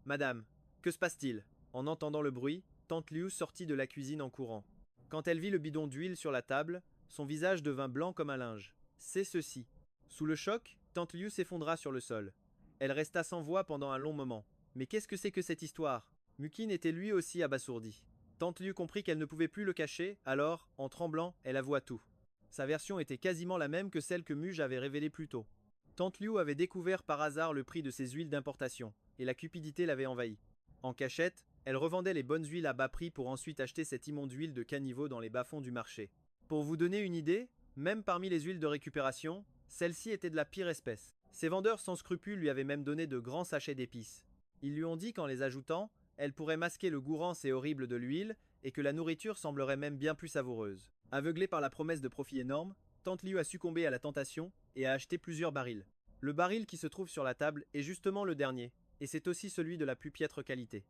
Madame, que se passe-t-il? En entendant le bruit, Tante Liu sortit de la cuisine en courant. Quand elle vit le bidon d'huile sur la table, son visage devint blanc comme un linge. C'est ceci. Sous le choc, Tante Liu s'effondra sur le sol. Elle resta sans voix pendant un long moment. Mais qu'est-ce que c'est que cette histoire? Mukin était lui aussi abasourdi. Tante Liu comprit qu'elle ne pouvait plus le cacher, alors, en tremblant, elle avoua tout. Sa version était quasiment la même que celle que Muj avait révélée plus tôt. Tante Liu avait découvert par hasard le prix de ses huiles d'importation, et la cupidité l'avait envahi. En cachette, elle revendait les bonnes huiles à bas prix pour ensuite acheter cette immonde huile de caniveau dans les bas-fonds du marché. Pour vous donner une idée, même parmi les huiles de récupération, celle-ci était de la pire espèce. Ses vendeurs sans scrupules lui avaient même donné de grands sachets d'épices. Ils lui ont dit qu'en les ajoutant, elle pourrait masquer le goût rance et horrible de l'huile, et que la nourriture semblerait même bien plus savoureuse. Aveuglée par la promesse de profit énorme, Tante Liu a succombé à la tentation et a acheté plusieurs barils. Le baril qui se trouve sur la table est justement le dernier, et c'est aussi celui de la plus piètre qualité.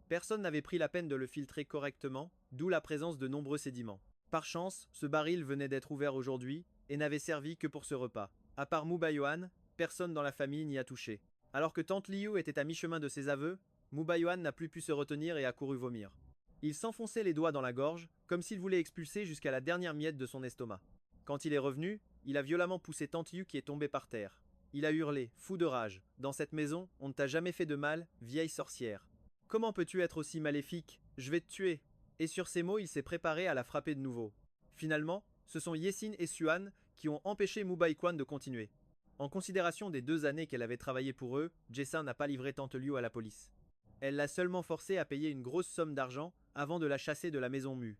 Personne n'avait pris la peine de le filtrer correctement, d'où la présence de nombreux sédiments. Par chance, ce baril venait d'être ouvert aujourd'hui et n'avait servi que pour ce repas. À part Mubayoan, personne dans la famille n'y a touché. Alors que Tante Liu était à mi-chemin de ses aveux, Mubayoan n'a plus pu se retenir et a couru vomir. Il s'enfonçait les doigts dans la gorge, comme s'il voulait expulser jusqu'à la dernière miette de son estomac. Quand il est revenu, il a violemment poussé Tante Liu qui est tombée par terre. Il a hurlé, fou de rage. Dans cette maison, on ne t'a jamais fait de mal, vieille sorcière. Comment peux-tu être aussi maléfique? Je vais te tuer. Et sur ces mots, il s'est préparé à la frapper de nouveau. Finalement, ce sont Yessine et Suan qui ont empêché Mubaikwan de continuer. En considération des 2 années qu'elle avait travaillé pour eux, Jessin n'a pas livré Tante Liu à la police. Elle l'a seulement forcée à payer une grosse somme d'argent avant de la chasser de la maison Mu.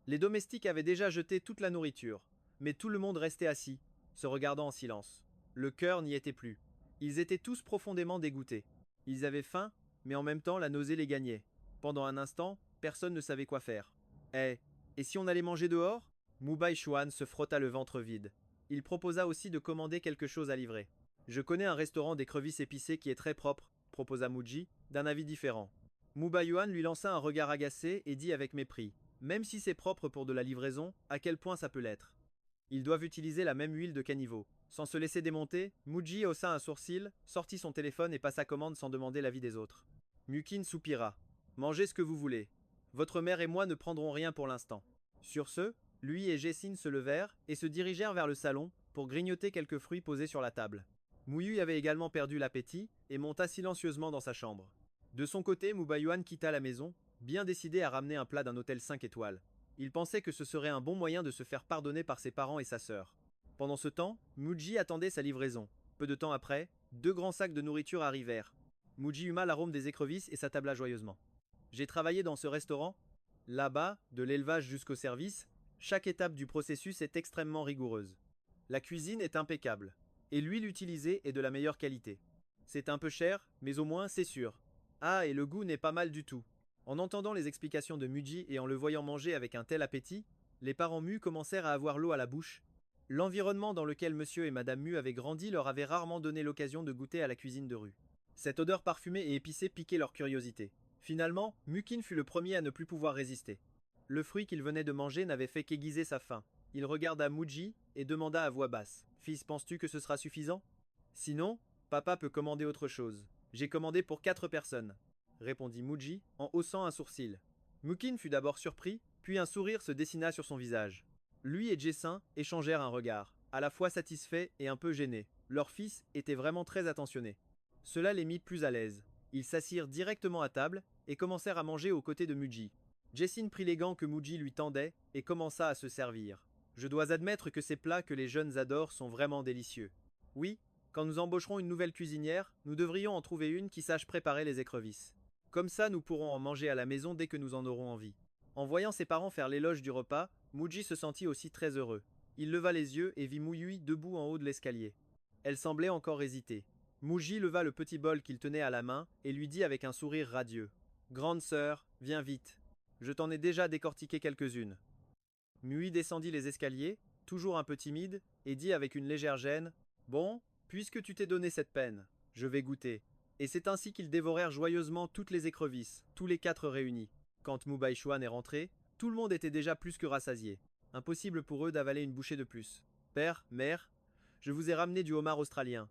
Les domestiques avaient déjà jeté toute la nourriture, mais tout le monde restait assis, se regardant en silence. Le cœur n'y était plus. Ils étaient tous profondément dégoûtés. Ils avaient faim, mais en même temps la nausée les gagnait. Pendant un instant, personne ne savait quoi faire. Et si on allait manger dehors? Mubai Chuan se frotta le ventre vide. Il proposa aussi de commander quelque chose à livrer. Je connais un restaurant d'écrevisses épicées qui est très propre, proposa Muji, d'un avis différent. Mubayuan lui lança un regard agacé et dit avec mépris: Même si c'est propre pour de la livraison, à quel point ça peut l'être? Ils doivent utiliser la même huile de caniveau. Sans se laisser démonter, Muji haussa un sourcil, sortit son téléphone et passa commande sans demander l'avis des autres. Mukin soupira. Mangez ce que vous voulez. Votre mère et moi ne prendrons rien pour l'instant. Sur ce, lui et Jessin se levèrent et se dirigèrent vers le salon pour grignoter quelques fruits posés sur la table. Mouyu avait également perdu l'appétit et monta silencieusement dans sa chambre. De son côté, Mubayuan quitta la maison, bien décidé à ramener un plat d'un hôtel 5 étoiles. Il pensait que ce serait un bon moyen de se faire pardonner par ses parents et sa sœur. Pendant ce temps, Muji attendait sa livraison. Peu de temps après, 2 grands sacs de nourriture arrivèrent. Muji huma l'arôme des écrevisses et s'attabla joyeusement. J'ai travaillé dans ce restaurant. Là-bas, de l'élevage jusqu'au service, chaque étape du processus est extrêmement rigoureuse. La cuisine est impeccable, et l'huile utilisée est de la meilleure qualité. C'est un peu cher, mais au moins c'est sûr. Ah, et le goût n'est pas mal du tout. En entendant les explications de Muji et en le voyant manger avec un tel appétit, les parents Mu commencèrent à avoir l'eau à la bouche. L'environnement dans lequel monsieur et madame Mu avaient grandi leur avait rarement donné l'occasion de goûter à la cuisine de rue. Cette odeur parfumée et épicée piquait leur curiosité. Finalement, Mukin fut le premier à ne plus pouvoir résister. Le fruit qu'il venait de manger n'avait fait qu'aiguiser sa faim. Il regarda Muji et demanda à voix basse. Fils, penses-tu que ce sera suffisant? Sinon, papa peut commander autre chose. J'ai commandé pour 4 personnes, répondit Muji en haussant un sourcil. Mukin fut d'abord surpris, puis un sourire se dessina sur son visage. Lui et Jessin échangèrent un regard, à la fois satisfait et un peu gêné. Leur fils était vraiment très attentionné. Cela les mit plus à l'aise. Ils s'assirent directement à table et commencèrent à manger aux côtés de Muji. Jessin prit les gants que Muji lui tendait et commença à se servir. Je dois admettre que ces plats que les jeunes adorent sont vraiment délicieux. Oui, quand nous embaucherons une nouvelle cuisinière, nous devrions en trouver une qui sache préparer les écrevisses. Comme ça, nous pourrons en manger à la maison dès que nous en aurons envie. En voyant ses parents faire l'éloge du repas, Muji se sentit aussi très heureux. Il leva les yeux et vit Muyui debout en haut de l'escalier. Elle semblait encore hésiter. Muji leva le petit bol qu'il tenait à la main et lui dit avec un sourire radieux. « Grande sœur, viens vite. Je t'en ai déjà décortiqué quelques-unes. » Mui descendit les escaliers, toujours un peu timide, et dit avec une légère gêne. « Bon, puisque tu t'es donné cette peine, je vais goûter. » Et c'est ainsi qu'ils dévorèrent joyeusement toutes les écrevisses, tous les 4 réunis. Quand Mubaishuan est rentré, tout le monde était déjà plus que rassasié. Impossible pour eux d'avaler une bouchée de plus. Père, mère, je vous ai ramené du homard australien,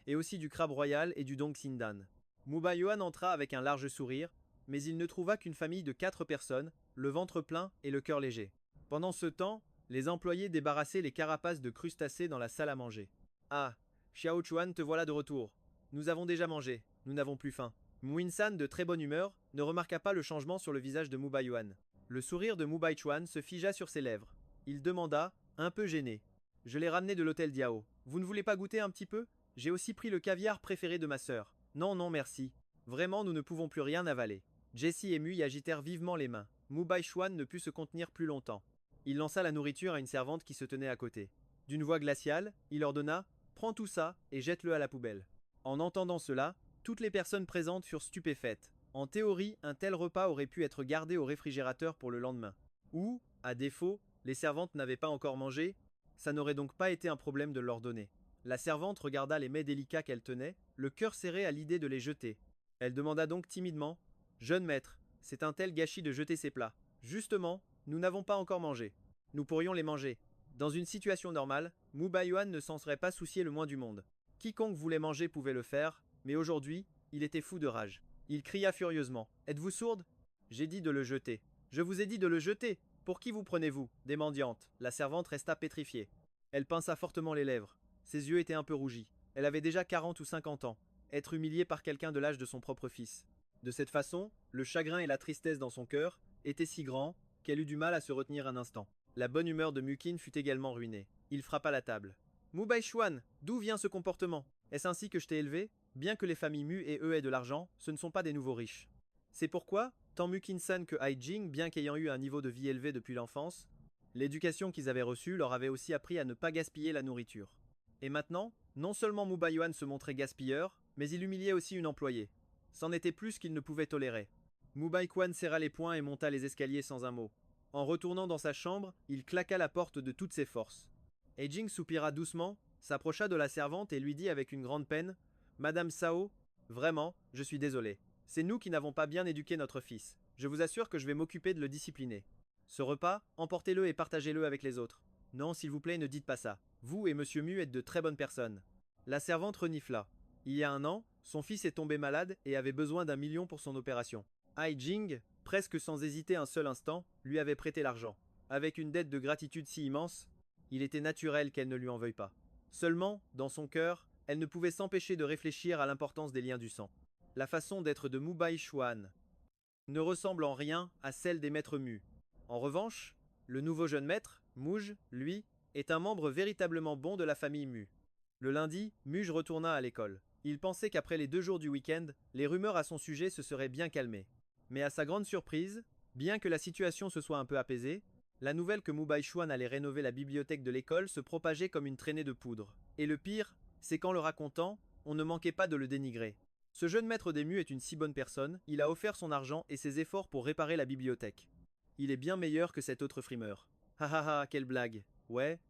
et aussi du crabe royal et du dong sindan. Mubaishuan entra avec un large sourire, mais il ne trouva qu'une famille de 4 personnes, le ventre plein et le cœur léger. Pendant ce temps, les employés débarrassaient les carapaces de crustacés dans la salle à manger. Ah, Xiao Chuan, te voilà de retour. Nous avons déjà mangé, nous n'avons plus faim. Muin-san, de très bonne humeur, ne remarqua pas le changement sur le visage de Mubaishuan. Le sourire de Mubaishuan se figea sur ses lèvres. Il demanda, un peu gêné. Je l'ai ramené de l'hôtel Diao. Vous ne voulez pas goûter un petit peu? J'ai aussi pris le caviar préféré de ma sœur. Non, non, merci. Vraiment, nous ne pouvons plus rien avaler. Jessie et Mui agitèrent vivement les mains. Mubaishuan ne put se contenir plus longtemps. Il lança la nourriture à une servante qui se tenait à côté. D'une voix glaciale, il ordonna « Prends tout ça et jette-le à la poubelle ». En entendant cela, toutes les personnes présentes furent stupéfaites. En théorie, un tel repas aurait pu être gardé au réfrigérateur pour le lendemain. Ou, à défaut, les servantes n'avaient pas encore mangé, ça n'aurait donc pas été un problème de leur donner. La servante regarda les mets délicats qu'elle tenait, le cœur serré à l'idée de les jeter. Elle demanda donc timidement « Jeune maître, c'est un tel gâchis de jeter ces plats. Justement, nous n'avons pas encore mangé. Nous pourrions les manger. » Dans une situation normale, Mubaishuan ne s'en serait pas soucié le moins du monde. Quiconque voulait manger pouvait le faire, mais aujourd'hui, il était fou de rage. Il cria furieusement. « Êtes-vous sourde? J'ai dit de le jeter. Je vous ai dit de le jeter. Pour qui vous prenez-vous? Des mendiantes. » La servante resta pétrifiée. Elle pinça fortement les lèvres. Ses yeux étaient un peu rougis. Elle avait déjà 40 ou 50 ans. Être humiliée par quelqu'un de l'âge de son propre fils. De cette façon, le chagrin et la tristesse dans son cœur étaient si grands qu'elle eut du mal à se retenir un instant. La bonne humeur de Mukin fut également ruinée. Il frappa la table. « Mubaishuan, d'où vient ce comportement? Est-ce ainsi que je t'ai élevé? Bien que les familles Mu et eux aient de l'argent, ce ne sont pas des nouveaux riches. C'est pourquoi, tant Mukin-san que Haijing, bien qu'ayant eu un niveau de vie élevé depuis l'enfance, l'éducation qu'ils avaient reçue leur avait aussi appris à ne pas gaspiller la nourriture. Et maintenant, non seulement Mubaishuan se montrait gaspilleur, mais il humiliait aussi une employée. C'en était plus qu'il ne pouvait tolérer. Mubaishuan serra les poings et monta les escaliers sans un mot. En retournant dans sa chambre, il claqua la porte de toutes ses forces. Haijing soupira doucement, s'approcha de la servante et lui dit avec une grande peine « Madame Sao, vraiment, je suis désolé. C'est nous qui n'avons pas bien éduqué notre fils. Je vous assure que je vais m'occuper de le discipliner. Ce repas, emportez-le et partagez-le avec les autres. Non, s'il vous plaît, ne dites pas ça. Vous et Monsieur Mu êtes de très bonnes personnes. La servante renifla. Il y a un an, son fils est tombé malade et avait besoin d'1 million pour son opération. Ai Jing, presque sans hésiter un seul instant, lui avait prêté l'argent. Avec une dette de gratitude si immense, il était naturel qu'elle ne lui en veuille pas. Seulement, dans son cœur, elle ne pouvait s'empêcher de réfléchir à l'importance des liens du sang. La façon d'être de Mu Baishuan ne ressemble en rien à celle des maîtres Mu. En revanche, le nouveau jeune maître, Muj, lui, est un membre véritablement bon de la famille Mu. Le lundi, Muj retourna à l'école. Il pensait qu'après les 2 jours du week-end, les rumeurs à son sujet se seraient bien calmées. Mais à sa grande surprise, bien que la situation se soit un peu apaisée, la nouvelle que Mu Baishuan allait rénover la bibliothèque de l'école se propageait comme une traînée de poudre. Et le pire, c'est qu'en le racontant, on ne manquait pas de le dénigrer. Ce jeune maître des Mu est une si bonne personne, il a offert son argent et ses efforts pour réparer la bibliothèque. Il est bien meilleur que cet autre frimeur. Ha ha ha, quelle blague. Ouais,